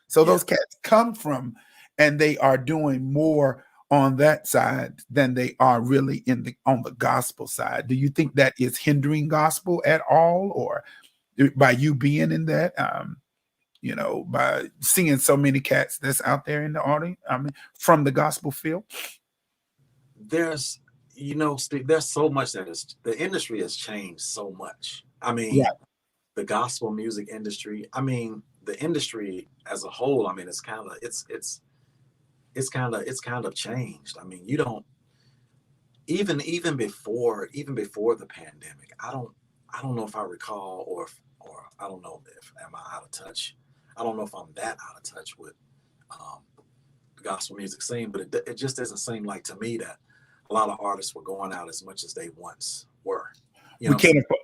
Speaker 1: So
Speaker 2: Yeah.
Speaker 1: those cats come from, and they are doing more on that side than they are really on the gospel side. Do you think that is hindering gospel at all, or by you being in that? By seeing so many cats that's out there in the audience, I mean, from the gospel field.
Speaker 2: There's, Steve, there's so much the industry has changed so much. I mean,
Speaker 1: Right.
Speaker 2: the gospel music industry, I mean, the industry as a whole, I mean, it's kind of changed. I mean, you don't, even before the pandemic, I don't know if I recall, or I don't know if am I out of touch. I don't know if I'm that out of touch with um, the gospel music scene, but it just doesn't seem like to me that a lot of artists were going out as much as they once were. You
Speaker 1: We
Speaker 2: know what I'm
Speaker 1: can't
Speaker 2: saying?
Speaker 1: afford,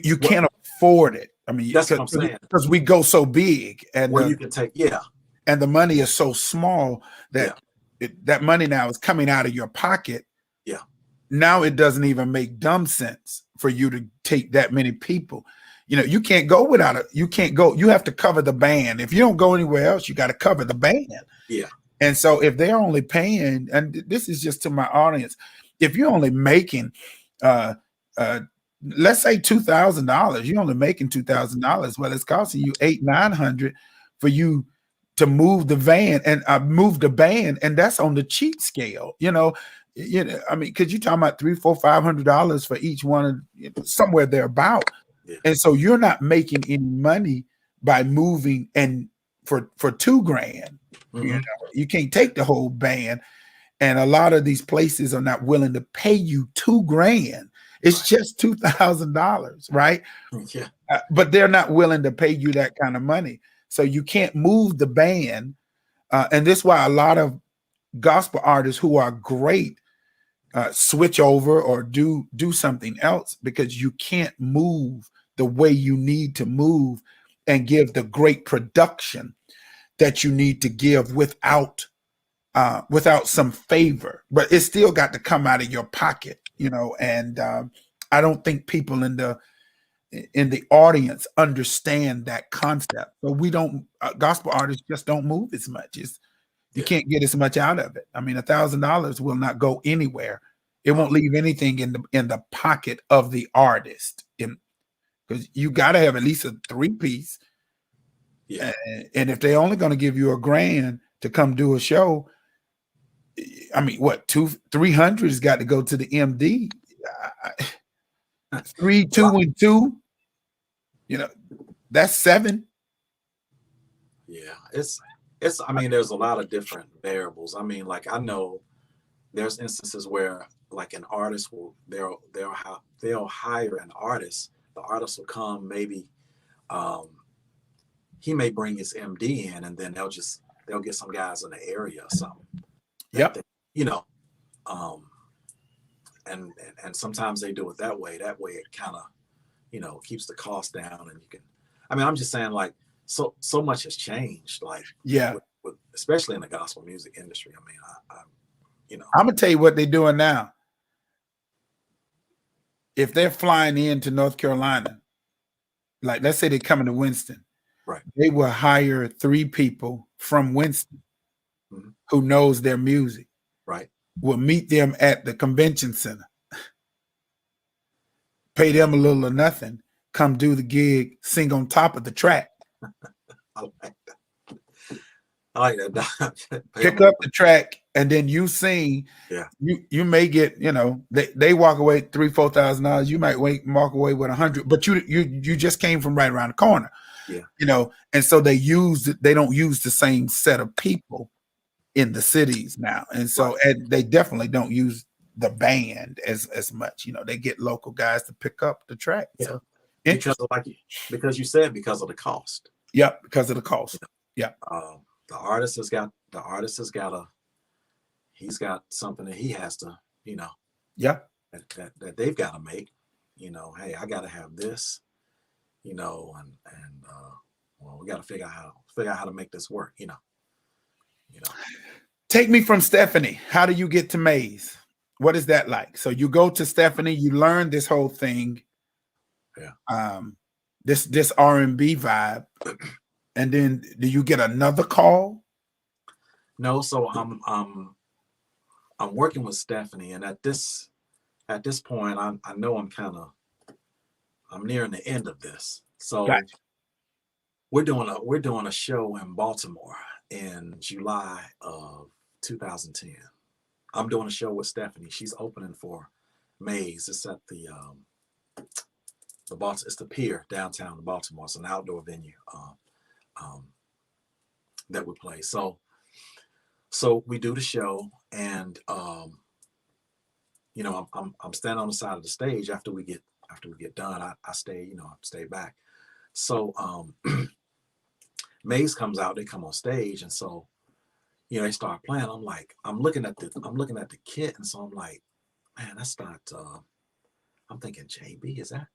Speaker 1: you
Speaker 2: What
Speaker 1: can't afford it. I mean,
Speaker 2: That's what I'm saying.
Speaker 1: because we go so big, and
Speaker 2: Where you can take, yeah,
Speaker 1: the money is so small
Speaker 2: yeah,
Speaker 1: that that money now is coming out of your pocket.
Speaker 2: yeah,
Speaker 1: Now it doesn't even make dumb sense for you to take that many people. You can't go without it. You can't go. You have to cover the band. If you don't go anywhere else, you got to cover the band.
Speaker 2: yeah,
Speaker 1: And so if they're only paying, and this is just to my audience, if you're only making, uh, uh, let's say $2,000, you're only making $2,000. Well, it's costing you 800-900 for you to move the van and move the band, and that's on the cheap scale. I mean, because you're talking about $300, $400, $500 for each one, somewhere thereabout.
Speaker 2: yeah.
Speaker 1: And so you're not making any money by moving and for 2 grand. You know,
Speaker 2: Hmm.
Speaker 1: you can't take the whole band, and a lot of these places are not willing to pay you 2 grand. It's
Speaker 2: Right.
Speaker 1: just $2,000, right?
Speaker 2: Yeah.
Speaker 1: But they're not willing to pay you that kind of money, so you can't move the band. And this is why a lot of gospel artists who are great switch over or do something else, because you can't move the way you need to move and give the great production that you need to give without some favor, but it still got to come out of your pocket. And I don't think people in the audience understand that concept. So we don't gospel artists just don't move as much. You
Speaker 2: Yeah.
Speaker 1: can't get as much out of it. I mean, $1,000 will not go anywhere. It won't
Speaker 2: Oh,
Speaker 1: leave anything in the pocket of the artist, because you got to have at least a 3-piece.
Speaker 2: yeah.
Speaker 1: And if they're only going to give you $1,000 to come do a show, I mean, what, 300 has got to go to the MD. Three,
Speaker 2: A lot.
Speaker 1: two, and two. You know, that's 7.
Speaker 2: Yeah. It's. I mean, there's a lot of different variables. I mean, like I know there's instances where like an artist will they'll hire an artist. The artist will come maybe. Um, he may bring his MD in, and then they'll get some guys in the area or something that
Speaker 1: Yep.
Speaker 2: they, you know, um, and sometimes they do it that way. That way, it kind of keeps the cost down, and you can. I mean, I'm just saying, like, so much has changed, like
Speaker 1: Yeah.
Speaker 2: with especially in the gospel music industry. I mean, I you know,
Speaker 1: I'm gonna tell you what they're doing now. If they're flying into North Carolina, like let's say they're coming to Winston,
Speaker 2: right,
Speaker 1: they will hire 3 people from Winston
Speaker 2: hmm,
Speaker 1: who knows their music,
Speaker 2: right,
Speaker 1: will meet them at the convention center, pay them a little or nothing, come do the gig, sing on top of the track,
Speaker 2: I like I like that. Pay them
Speaker 1: pick
Speaker 2: a
Speaker 1: up
Speaker 2: little.
Speaker 1: the track, and then you sing.
Speaker 2: Yeah,
Speaker 1: You may get, they walk away $3,000-4,000. You might walk away with 100, but you just came from right around the corner,
Speaker 2: yeah,
Speaker 1: and so they don't use the same set of people in the cities now, and
Speaker 2: right.
Speaker 1: so and they definitely don't use the band as much. They get local guys to pick up the track.
Speaker 2: Yeah,
Speaker 1: So
Speaker 2: because
Speaker 1: interesting.
Speaker 2: of because you said because of the cost.
Speaker 1: Yep, because of the
Speaker 2: You
Speaker 1: cost. Yep.
Speaker 2: know, the artist has got he's got something that he has to you know
Speaker 1: Yep.
Speaker 2: that they've got to make. Hey, I got to have this. And well, we got to figure out how to make this work. You know.
Speaker 1: Take me from Stephanie. How do you get to Maze? What is that like? So you go to Stephanie, you learn this whole thing,
Speaker 2: Yeah.
Speaker 1: um, this R&B vibe, and then do you get another call?
Speaker 2: No, so I'm working with Stephanie, and at this point, I know I'm nearing the end of this. So
Speaker 1: Gotcha.
Speaker 2: we're doing a show in Baltimore in July of 2010. I'm doing a show with Stephanie. She's opening for Maze. It's at the Baltimore. It's the Pier downtown in Baltimore. It's an outdoor venue um, that we play. So we do the show, and I'm standing on the side of the stage after we get done. I stay I stay back. So Maze comes out. They come on stage, and so they start playing. I'm looking at the kit, and so I'm like, man, that's not. I'm thinking JB, is that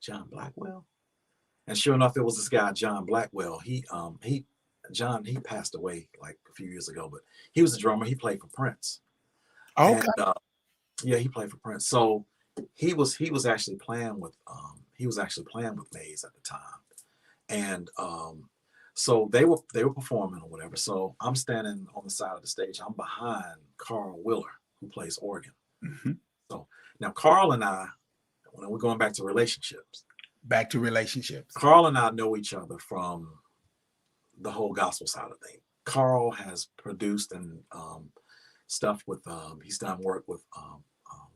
Speaker 2: John Blackwell? And sure enough, it was this guy John Blackwell. He passed away like a few years ago, but he was a drummer. He played for Prince, and
Speaker 1: Okay.
Speaker 2: yeah, he played for Prince. So he was actually playing with Maze at the time, and so they were performing or whatever. So I'm standing on the side of the stage. I'm behind Carl Willer, who plays organ.
Speaker 1: Mhm.
Speaker 2: So now Carl and I, when we're going back to relationships,
Speaker 1: Back to relationships.
Speaker 2: Carl and I know each other from the whole gospel side of things. Carl has produced and stuff with he's done work with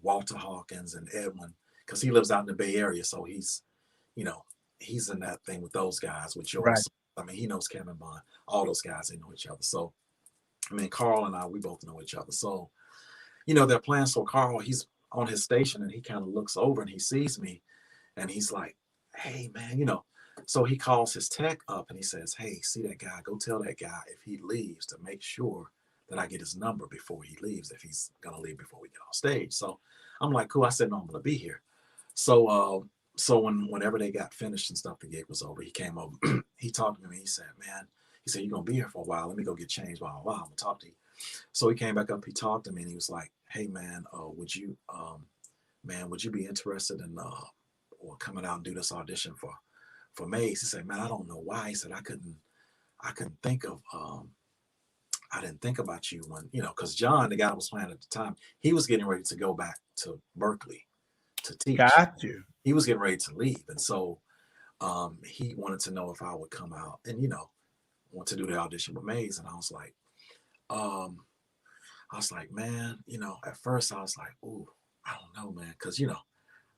Speaker 2: Walter Hawkins and Edwin because he lives out in the Bay Area, so you know he's in that thing with those guys with George.
Speaker 1: Right.
Speaker 2: I mean, he knows Kevin Bond. All those guys, they know each other. So I mean, Carl and I, we both know each other. So they're playing. So Carl, he's on his station and he kind of looks over and he sees me and he's like, "Hey, man, So he calls his tech up and he says, "Hey, see that guy? Go tell that guy if he leaves to make sure that I get his number before he leaves, if he's gonna leave before we get on stage." So I'm like, "Cool." I said, "No, I'm gonna be here." So so whenever they got finished and stuff, the gig was over. He came over. He talked to me. He said, "Man," he said, "You're gonna be here for a while. Let me go get changed. Blah blah blah. I'm gonna talk to you." So he came back up. He talked to me and he was like, "Hey man, would you be interested in or coming out and do this audition for Maze?" He said, "Man, I don't know why." He said, I couldn't think of I didn't think about you when, because John, the guy that was playing at the time, he was getting ready to go back to Berkeley to teach.
Speaker 1: Got you.
Speaker 2: He was getting ready to leave. And so he wanted to know if I would come out and, want to do the audition with Maze. And um, I was like, man, at first I was like, ooh, I don't know, man. Cause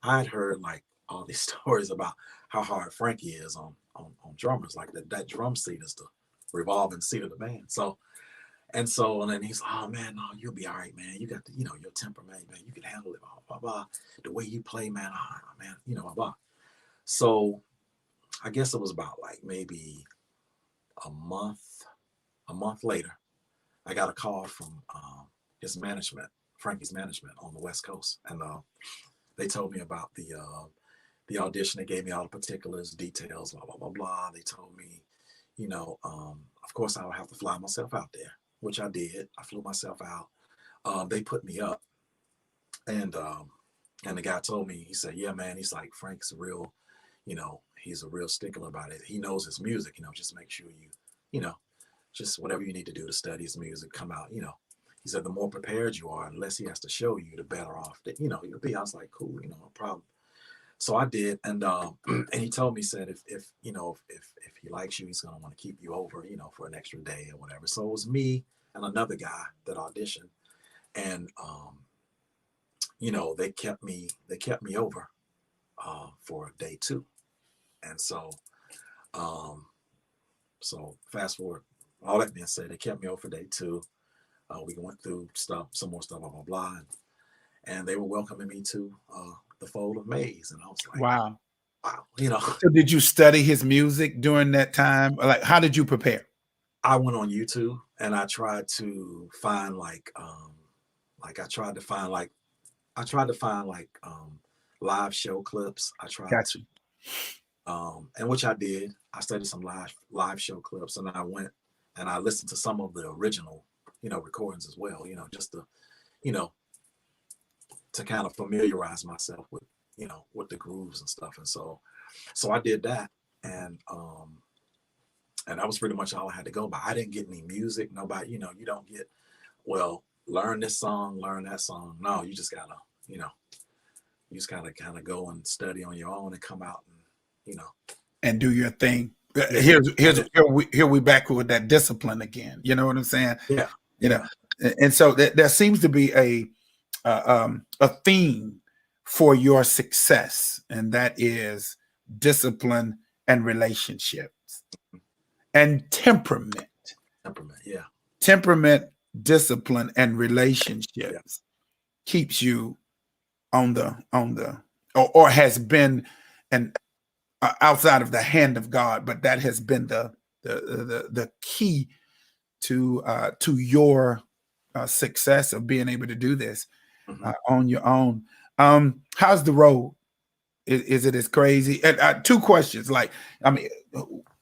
Speaker 2: I'd heard like all these stories about how hard Frankie is on drummers. Like that drum seat is the revolving seat of the band. And then he's, "Oh man, no, you'll be all right, man. You got the, your temperament, man. You can handle it, blah, blah, blah. The way you play, man, man, blah, blah." So I guess it was about like maybe a month, a month later, I got a call from his management, Frankie's management on the West Coast. And they told me about the audition. They gave me all the particulars, details, blah, blah, blah, blah. They told me, of course, I would have to fly myself out there, which I did. I flew myself out. They put me up, and the guy told me, he said, "Yeah, man." He's like, "Frank's a real, he's a real stickler about it. He knows his music. Just make sure you know, just whatever you need to do to study his music, come out. He said the more prepared you are, the less he has to show you, the better off that you'll be." I was like, "Cool, no problem." So I did, and and he told me, said if you know if he likes you, he's gonna want to keep you over, you know, for an extra day or whatever. So it was me and another guy that auditioned, and you know, they kept me over for day two, and um, so fast forward. All that being said, they kept me over for day two. We went through stuff, some more stuff, blah blah blah, and they were welcoming me to the fold of maize, and I was like,
Speaker 1: Wow.
Speaker 2: wow, you know.
Speaker 1: So did you study his music during that time? Like, how did you prepare?
Speaker 2: I went on YouTube and I tried to find like I tried to find live show clips. I tried to
Speaker 1: Gotcha.
Speaker 2: and which I did. I studied some live show clips, and I went and I listened to some of the original, you know, recordings as well, you know, just to, you know, to kind of familiarize myself with, you know, with the grooves and stuff. And so I did that, and and that was pretty much all I had to go by. I didn't get any music. Nobody, you know, you don't get, well, learn this song, learn that song. No, you just gotta, you know, you just gotta kind of go and study on your own and come out and, you know,
Speaker 1: And do your thing.
Speaker 2: yeah,
Speaker 1: Here's
Speaker 2: and it,
Speaker 1: here we back with that discipline again. You know what I'm saying?
Speaker 2: yeah,
Speaker 1: You know,
Speaker 2: yeah,
Speaker 1: and so there seems to be a theme for your success, and that is discipline and relationships and temperament.
Speaker 2: temperament, yeah,
Speaker 1: Temperament, discipline, and
Speaker 2: yeah,
Speaker 1: relationships keeps you on the or has been an outside of the hand of God, but that has been the key to your success of being able to do this
Speaker 2: hmm
Speaker 1: on your own. How's the road? Is it as crazy? And two questions. Like, I mean,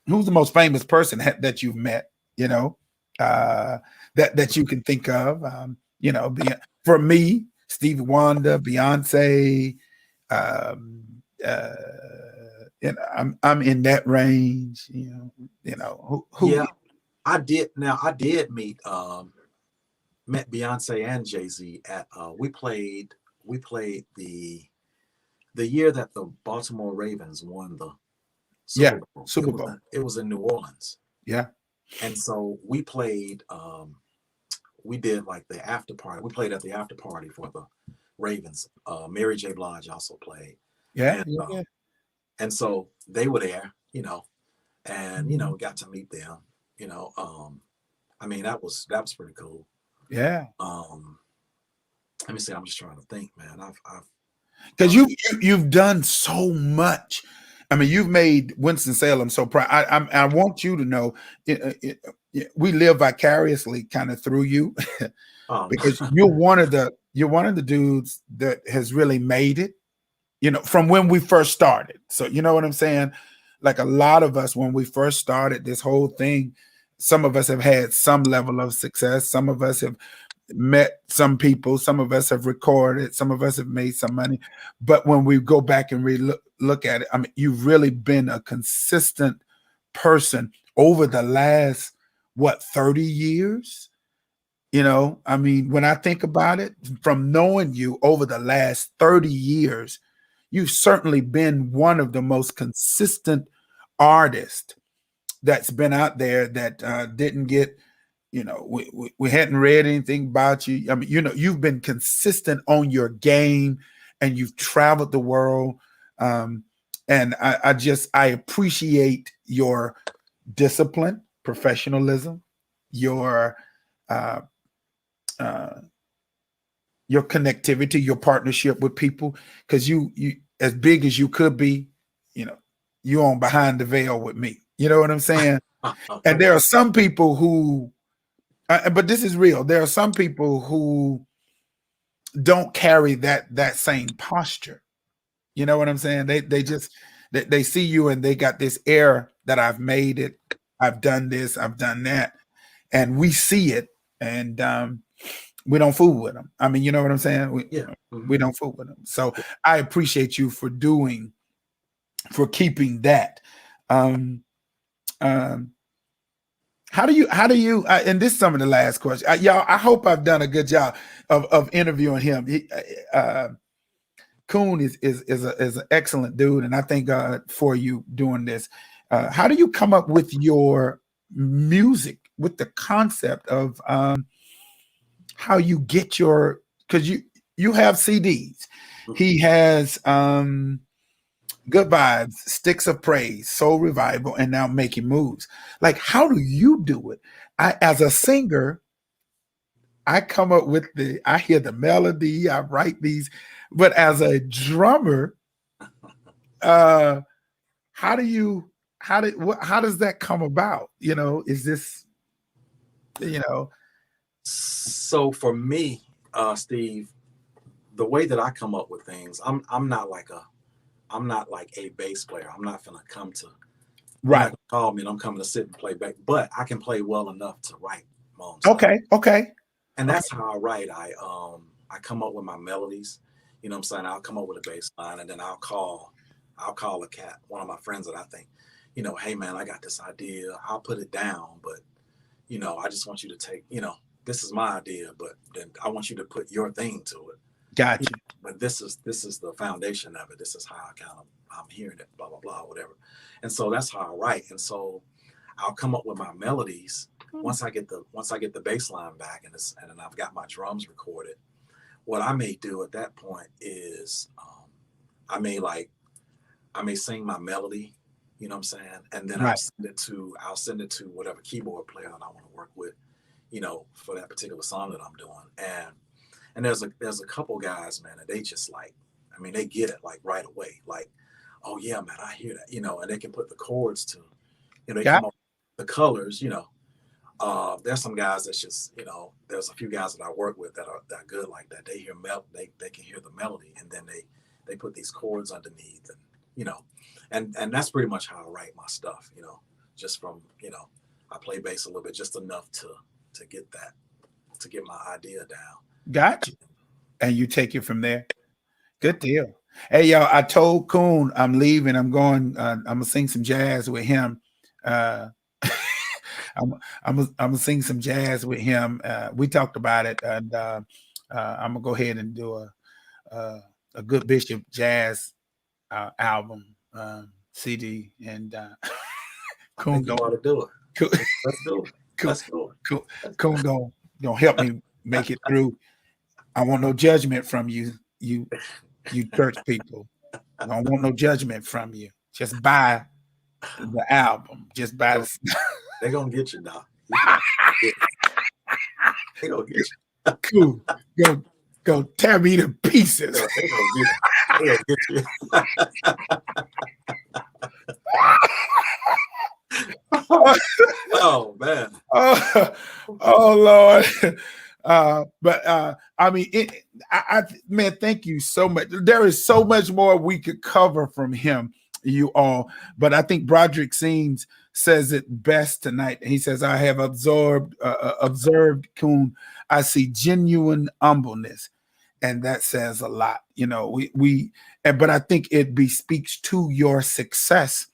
Speaker 1: who's the most famous person that you've met? You know, uh, that you can think of. You know, for me, Stevie Wonder, Beyonce. Um, uh, I'm in that range. Who
Speaker 2: yeah. I did met Beyonce and Jay-Z at we played the year that the Baltimore Ravens won the
Speaker 1: yeah,
Speaker 2: Super Bowl.
Speaker 1: Super Bowl.
Speaker 2: It was in New Orleans,
Speaker 1: Yeah,
Speaker 2: and so we played. We did like the after party. We played at the after party for the Ravens. Mary J. Blige also played,
Speaker 1: yeah,
Speaker 2: and
Speaker 1: yeah, yeah.
Speaker 2: so they were there, you know, and you
Speaker 1: Mhm.
Speaker 2: know got to meet them. You know, I mean that was pretty cool.
Speaker 1: Yeah.
Speaker 2: Um, Let me see. I'm just trying to think, man. I've
Speaker 1: Because
Speaker 2: uh,
Speaker 1: you've done so much. I mean, you've made Winston Salem so proud. I want you to know we live vicariously kind of through you
Speaker 2: um,
Speaker 1: because you're one of the dudes that has really made it. You know, from when we first started. So you know what I'm saying? Like a lot of us when we first started this whole thing, some of us have had some level of success. Some of us have met some people, some of us have recorded, some of us have made some money, but when we go back and look at it, I mean, you've really been a consistent person over the last, what, 30 years. I mean, when I think about it, from knowing you over the last 30 years, you've certainly been one of the most consistent artists that's been out there that didn't get, we hadn't read anything about you. I mean, you've been consistent on your game, and you've traveled the world. Um, and I appreciate your discipline, professionalism, your uh, uh, your connectivity, your partnership with people, because you as big as you could be, you know, you on behind the veil with me. You know what I'm saying? And there are some people who but this is real. There are some people who don't carry that same posture. You know what I'm saying? They just they see you and they got this air that I've made it, I've done this, I've done that, and we see it, and we don't fool with them. I mean, you know what I'm saying? We
Speaker 2: yeah,
Speaker 1: we don't fool with them. So I appreciate you for keeping that. Um, um, how do you and this is some of the last questions, y'all. I hope I've done a good job of interviewing him. Coon is an excellent dude, and I thank God for you doing this. How do you come up with your music, with the concept of how you get your, because you have CDs. He has Good Vibes, Sticks of Praise, Soul Revival, and now Making Moves. Like, how do you do it? I, as a singer, I come up with I hear the melody, I write these, but as a drummer, uh, how do you, how does that come about? Is this, you know,
Speaker 2: So for me, Steve, the way that I come up with things, I'm not like a bass player. I'm not gonna come to You're not
Speaker 1: right.
Speaker 2: gonna call me and I'm coming to sit and play back, but I can play well enough to write my own stuff.
Speaker 1: Okay, okay,
Speaker 2: And
Speaker 1: okay.
Speaker 2: that's how I write. I come up with my melodies. You know what I'm saying? I'll come up with a bass line and then I'll call a cat, one of my friends that I think, hey man, I got this idea. I'll put it down, but I just want you to take, this is my idea, but then I want you to put your thing to it.
Speaker 1: Got you.
Speaker 2: But this is the foundation of it. This is how I'm hearing it, blah blah blah, whatever. And so that's how I write. And so I'll come up with my melodies once I get the bass line back and then I've got my drums recorded. What I may do at that point is I may like I may sing my melody, you know what I'm saying, and then
Speaker 1: Right.
Speaker 2: I'll send it to whatever keyboard player that I want to work with, for that particular song that I'm doing. And there's a couple guys, man, and they just like, I mean, they get it like right away. Like, oh yeah, man, I hear that, and they can put the chords to, they
Speaker 1: Got
Speaker 2: come up with the colors, there's some guys that's just, there's a few guys that I work with that are good like that. They hear they can hear the melody, and then they put these chords underneath, and and that's pretty much how I write my stuff. Just from I play bass a little bit, just enough to get to get my idea down.
Speaker 1: got you. And you take it from there. Good deal. Hey, y'all, I told Coon I'm leaving. I'm gonna sing some jazz with him. Uh, I'm gonna sing some jazz with him. We talked about it, and I'm gonna go ahead and do a good Bishop jazz album CD. And
Speaker 2: I
Speaker 1: Coon
Speaker 2: think you
Speaker 1: going
Speaker 2: ought to do it.
Speaker 1: Coon,
Speaker 2: Let's do it.
Speaker 1: Coon,
Speaker 2: Let's do it.
Speaker 1: Coon gonna help me make it through. I want no judgment from you church people. I don't want no judgment from you. Just buy the album. Just buy the.
Speaker 2: They're gonna get you now. They gonna get you.
Speaker 1: Cool. Go tear me to pieces.
Speaker 2: They gonna get you. Oh man.
Speaker 1: Oh Lord. But I mean, man, thank you so much. There is so much more we could cover from him, you all. But I think Broderick Seams says it best tonight. He says, "I have observed Coon. I see genuine humbleness." And that says a lot, but I think it bespeaks to your success,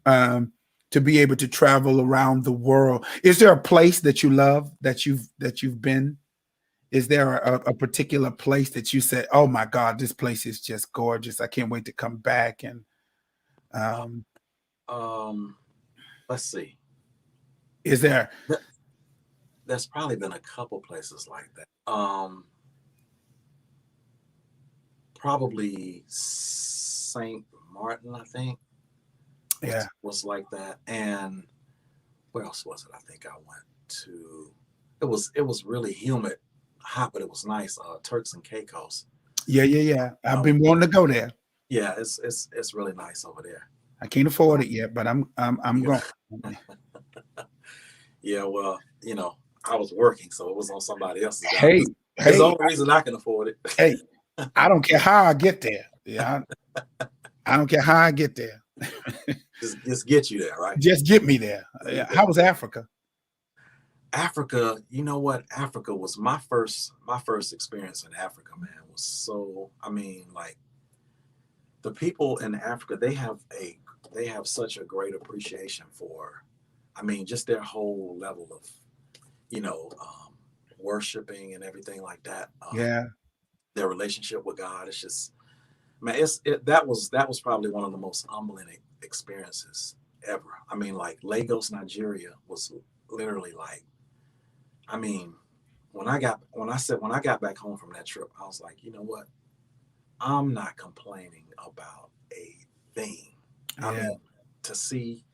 Speaker 1: to be able to travel around the world. Is there a place that you love that you've been? Is there a particular place that you said, "Oh my God, this place is just gorgeous. I can't wait to come back"? And um,
Speaker 2: Um, let's see.
Speaker 1: is there?
Speaker 2: There's probably been a couple places like that. Probably Saint Martin, I think,
Speaker 1: Yeah,
Speaker 2: was like that. And where else was it? I think I went to. It was really humid, hot, but it was nice. Turks and Caicos.
Speaker 1: yeah. I've
Speaker 2: Uh,
Speaker 1: been wanting to go there.
Speaker 2: yeah, it's really nice over there.
Speaker 1: I can't afford it yet, but I'm
Speaker 2: Yeah,
Speaker 1: going.
Speaker 2: yeah. Well, I was working, so it was on somebody else's dime.
Speaker 1: Hey,
Speaker 2: It's the
Speaker 1: hey,
Speaker 2: only reason I can afford it.
Speaker 1: hey! I don't care how I get there. Yeah, I don't care how I get there.
Speaker 2: Just get you there, right?
Speaker 1: Just get me there.
Speaker 2: There you
Speaker 1: Yeah. How
Speaker 2: go.
Speaker 1: was Africa?
Speaker 2: Africa, you know what? Africa was my first experience in Africa, man. Was so I mean, like the people in Africa, they have such a great appreciation for, I mean, just their whole level of, you know, um, worshiping and everything like that.
Speaker 1: Yeah,
Speaker 2: Their relationship with God is just, man, that was probably one of the most humbling experiences ever. I mean, like Lagos, Nigeria was literally like, I mean, when I got back home from that trip, I was like, you know what? I'm not complaining about a thing. I
Speaker 1: Yeah.
Speaker 2: mean, to see,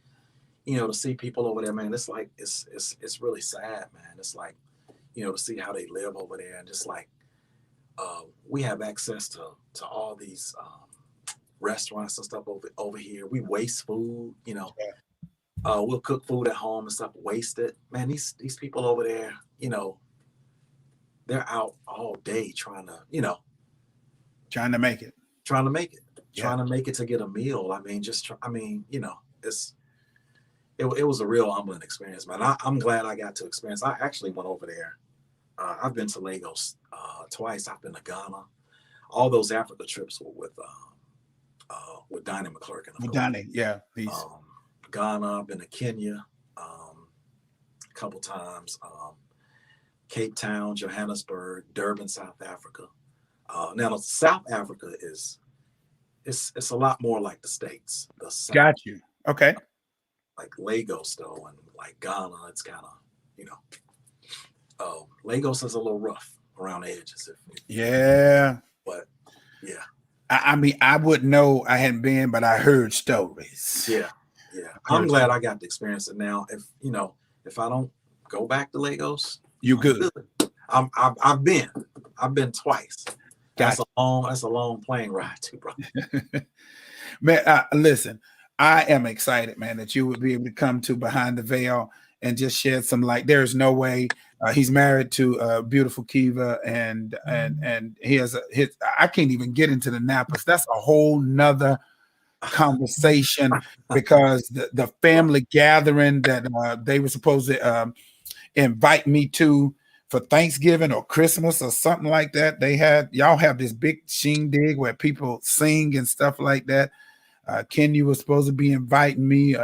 Speaker 2: you know, to see people over there, man, it's like it's really sad, man. It's like, you know, to see how they live over there, and just like we have access to all these restaurants and stuff over here. We waste food, you know. We'll cook food at home and stuff, waste it. Man, these people over there, you know, they're out all day trying to, you know,
Speaker 1: Trying to make it.
Speaker 2: trying to make it,
Speaker 1: Yeah.
Speaker 2: trying to make it to get a meal. I mean, I mean, you know, it was a real humbling experience, man. I'm glad I got to experience. I actually went over there. I've been to Lagos twice. I've been to Ghana. All those Africa trips were with Dinah McClurkin, of
Speaker 1: Well,
Speaker 2: course.
Speaker 1: Donnie, yeah, peace.
Speaker 2: Um, Ghana. I've been to Kenya a couple times. Cape Town, Johannesburg, Durban, South Africa. Now, South Africa is it's a lot more like the States. The South,
Speaker 1: Got you. Okay.
Speaker 2: like Lagos though, and like Ghana, it's kind of, you know, Lagos is a little rough around the edges.
Speaker 1: Yeah.
Speaker 2: But yeah,
Speaker 1: I mean, I wouldn't know. I hadn't been, but I heard stories.
Speaker 2: yeah, yeah. I'm
Speaker 1: Heard
Speaker 2: glad I got to experience it now. If you know, if I don't go back to Lagos,
Speaker 1: you
Speaker 2: I'm
Speaker 1: good.
Speaker 2: good. I've been twice.
Speaker 1: Got
Speaker 2: That's a long plane ride too, bro.
Speaker 1: Man, listen, I am excited, man, that you would be able to come to Behind the Veil and just shed some light. There's no way he's married to beautiful Kiva, and he has his. I can't even get into the Napas. That's a whole nother conversation because the family gathering that they were supposed to invite me to for Thanksgiving or Christmas or something like that. They had y'all have this big shindig where people sing and stuff like that. Kenya was supposed to be inviting me,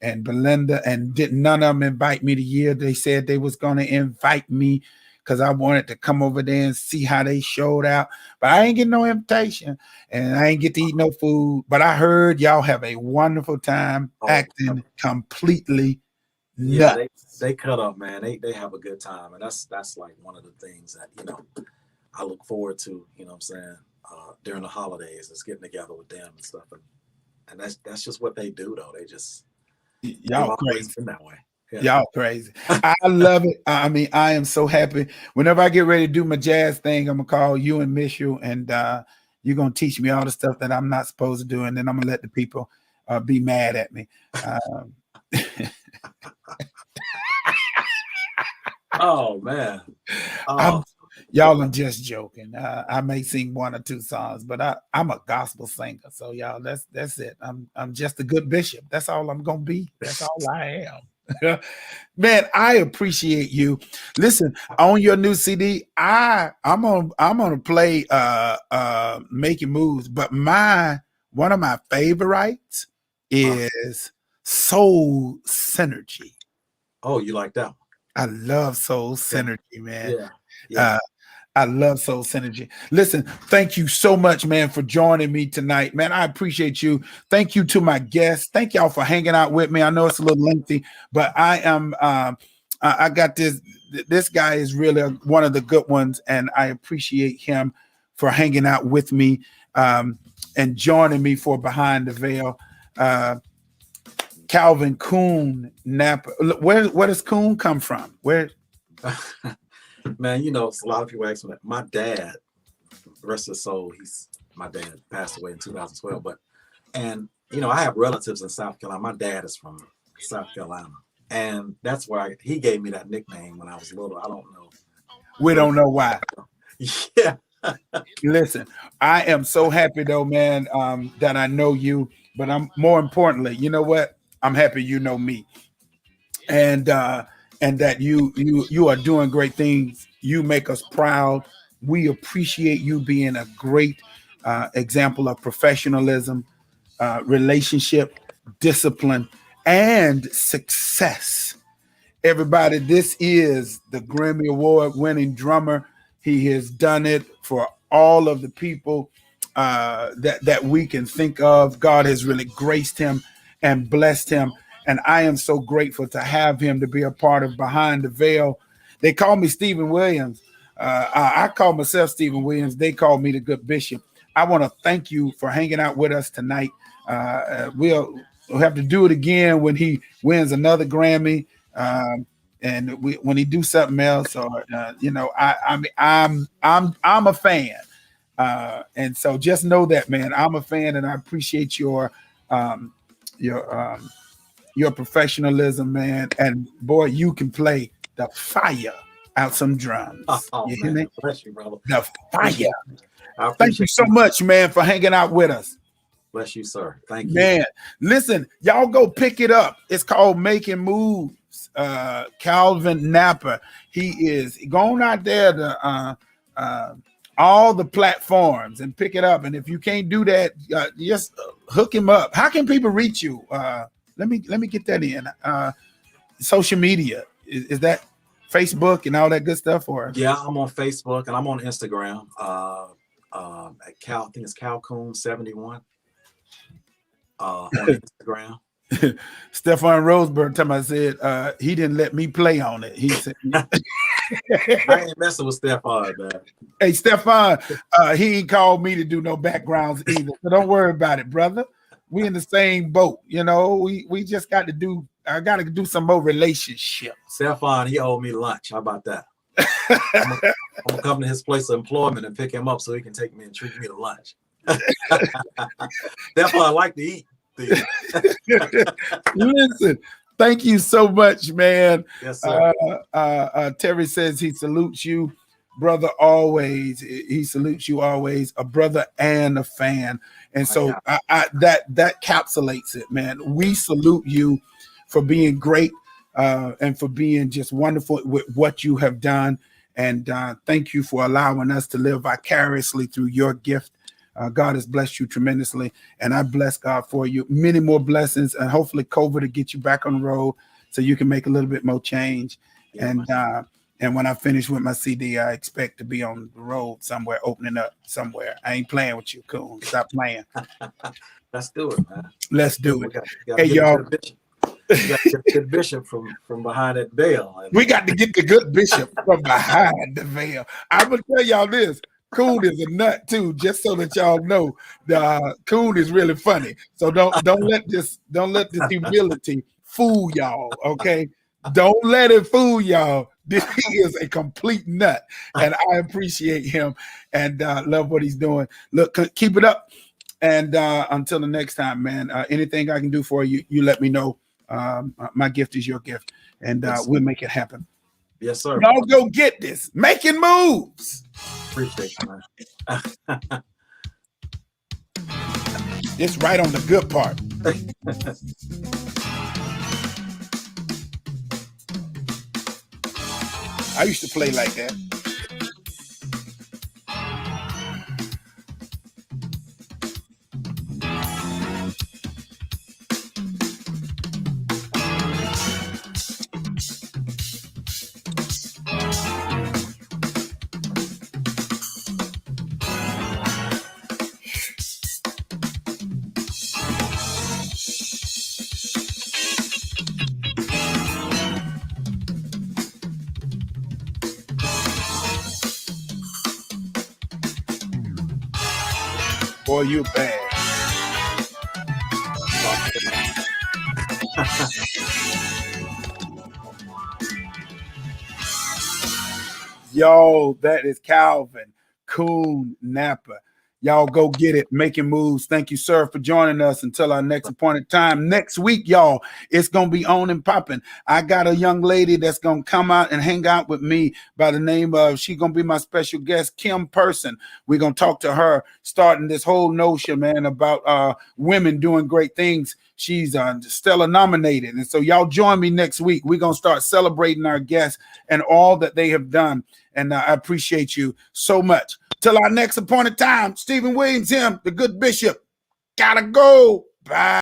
Speaker 1: and Belinda, and did none of them invite me the year they said they was going to invite me because I wanted to come over there and see how they showed out. But I ain't get no invitation, and I ain't get to eat no food. But I heard y'all have a wonderful time
Speaker 2: Oh,
Speaker 1: acting completely
Speaker 2: yeah,
Speaker 1: nuts.
Speaker 2: they cut up, man. They have a good time, and that's like one of the things that, you know, I look forward to. You know what I'm saying? During the holidays, is getting together with them and stuff, and that's just what they do, though. They've
Speaker 1: Y'all
Speaker 2: always
Speaker 1: crazy.
Speaker 2: been that way. Yeah.
Speaker 1: Y'all crazy. I love it. I mean, I am so happy. Whenever I get ready to do my jazz thing, I'm gonna call you and miss you, and you're gonna teach me all the stuff that I'm not supposed to do, and then I'm gonna let the people be mad at me. Um,
Speaker 2: Oh man.
Speaker 1: I'm
Speaker 2: Oh
Speaker 1: y'all. I'm just joking. I may sing one or two songs, but I'm a gospel singer. So y'all, that's it. I'm just a good bishop. That's all I'm gonna be. That's all I am. Man, I appreciate you. Listen, on your new CD, I'm gonna play Making Moves, but my one of my favorites
Speaker 2: uh,
Speaker 1: is Soul Synergy.
Speaker 2: oh, you like that one?
Speaker 1: I love Soul
Speaker 2: Yeah,
Speaker 1: Synergy, man.
Speaker 2: yeah, yeah.
Speaker 1: Uh, I love Soul Synergy. Listen, thank you so much, man, for joining me tonight, man. I appreciate you. Thank you to my guests. Thank y'all for hanging out with me. I know it's a little lengthy, but I am. I got this. This guy is really one of the good ones, and I appreciate him for hanging out with me and joining me for Behind the Veil. Calvin Coon Napa. Where does Coon come from? Where?
Speaker 2: Man, you know, a lot of people ask me that. My dad, rest of his soul, my dad passed away in 2012. But and you know, I have relatives in South Carolina. My dad is from South Carolina, and that's why he gave me that nickname when I was little. I don't know
Speaker 1: We
Speaker 2: where.
Speaker 1: don't know why.
Speaker 2: Yeah.
Speaker 1: Listen, I am so happy though, man, that I know you. But I'm more importantly, you know what? I'm happy you know me, and and that you are doing great things. You make us proud. We appreciate you being a great example of professionalism, relationship, discipline, and success. Everybody, this is the Grammy Award winning drummer. He has done it for all of the people that we can think of. God has really graced him and blessed him, and I am so grateful to have him to be a part of Behind the Veil. They call me Stephen Williams. I call myself Stephen Williams. They call me the Good Bishop. I want to thank you for hanging out with us tonight. We'll have to do it again when he wins another Grammy, and when he do something else, or I mean, I'm a fan, and so just know that, man, I'm a fan, and I appreciate um, your your professionalism, man. And boy, you can play the fire out some drums.
Speaker 2: Oh,
Speaker 1: You hear
Speaker 2: man,
Speaker 1: me?
Speaker 2: bless you, brother.
Speaker 1: The fire.
Speaker 2: I
Speaker 1: Thank you
Speaker 2: appreciate
Speaker 1: so much, man, for hanging out with us.
Speaker 2: Bless you, sir. Thank you.
Speaker 1: Man, listen, y'all go pick it up. It's called Making Moves. Calvin Napper. He is going out there to all the platforms and pick it up. And if you can't do that, just hook him up. How can people reach you? Let me get that in. Social media. Is that Facebook and all that good stuff? Or
Speaker 2: Yeah, I'm on Facebook and I'm on Instagram. At Cal, I think it's Coon 71. On Instagram.
Speaker 1: Stefan Roseberg time I said he didn't let me play on it. He said
Speaker 2: I ain't messing with Stefan, man.
Speaker 1: Hey Stefan, he ain't called me to do no backgrounds either. So don't worry about it, brother. We in the same boat, you know. We just got to do. I got to do some more relationship.
Speaker 2: Stefan, he owed me lunch. How about that? I'm gonna come to his place of employment and pick him up so he can take me and treat me to lunch. Stefan, I like to eat.
Speaker 1: Listen, thank you so much, man.
Speaker 2: Yes, sir.
Speaker 1: Terry says he salutes you, brother, always. He salutes you always, a brother and a fan. And so that capsulates it, man. We salute you for being great and for being just wonderful with what you have done. And thank you for allowing us to live vicariously through your gift. God has blessed you tremendously, and I bless God for you. Many more blessings, and hopefully COVID will get you back on the road so you can make a little bit more change. Yeah, and when I finish with my CD, I expect to be on the road somewhere, opening up somewhere. I ain't playing with you, Coon. Stop playing.
Speaker 2: Let's do it, man.
Speaker 1: Let's do it.
Speaker 2: Hey, y'all. We got to get the good bishop from behind that veil.
Speaker 1: We got to get the good bishop from behind the veil. I'm gonna tell y'all this. Coon is a nut too, just so that y'all know. Coon is really funny. So don't let this humility fool y'all. Okay, don't let it fool y'all. He is a complete nut, and I appreciate him and love what he's doing. Look, keep it up, and until the next time, man. Anything I can do for you, you let me know. My gift is your gift, and we'll make it happen.
Speaker 2: Yes, sir.
Speaker 1: Y'all go get this. Making moves.
Speaker 2: Appreciate you, man.
Speaker 1: It's right on the good part. I used to play like that. Boy, you bad. Yo, that is Calvin Coon Napper. Y'all go get it. Making moves. Thank you, sir, for joining us until our next appointed time. Next week, y'all, it's going to be on and popping. I got a young lady that's going to come out and hang out with me by the name of, she's going to be my special guest, Kim Person. We're going to talk to her, starting this whole notion, man, about women doing great things. She's Stella nominated. And so y'all join me next week. We're going to start celebrating our guests and all that they have done. And I appreciate you so much. Till our next appointed time, Stephen Williams, him, the good bishop. Gotta go. Bye.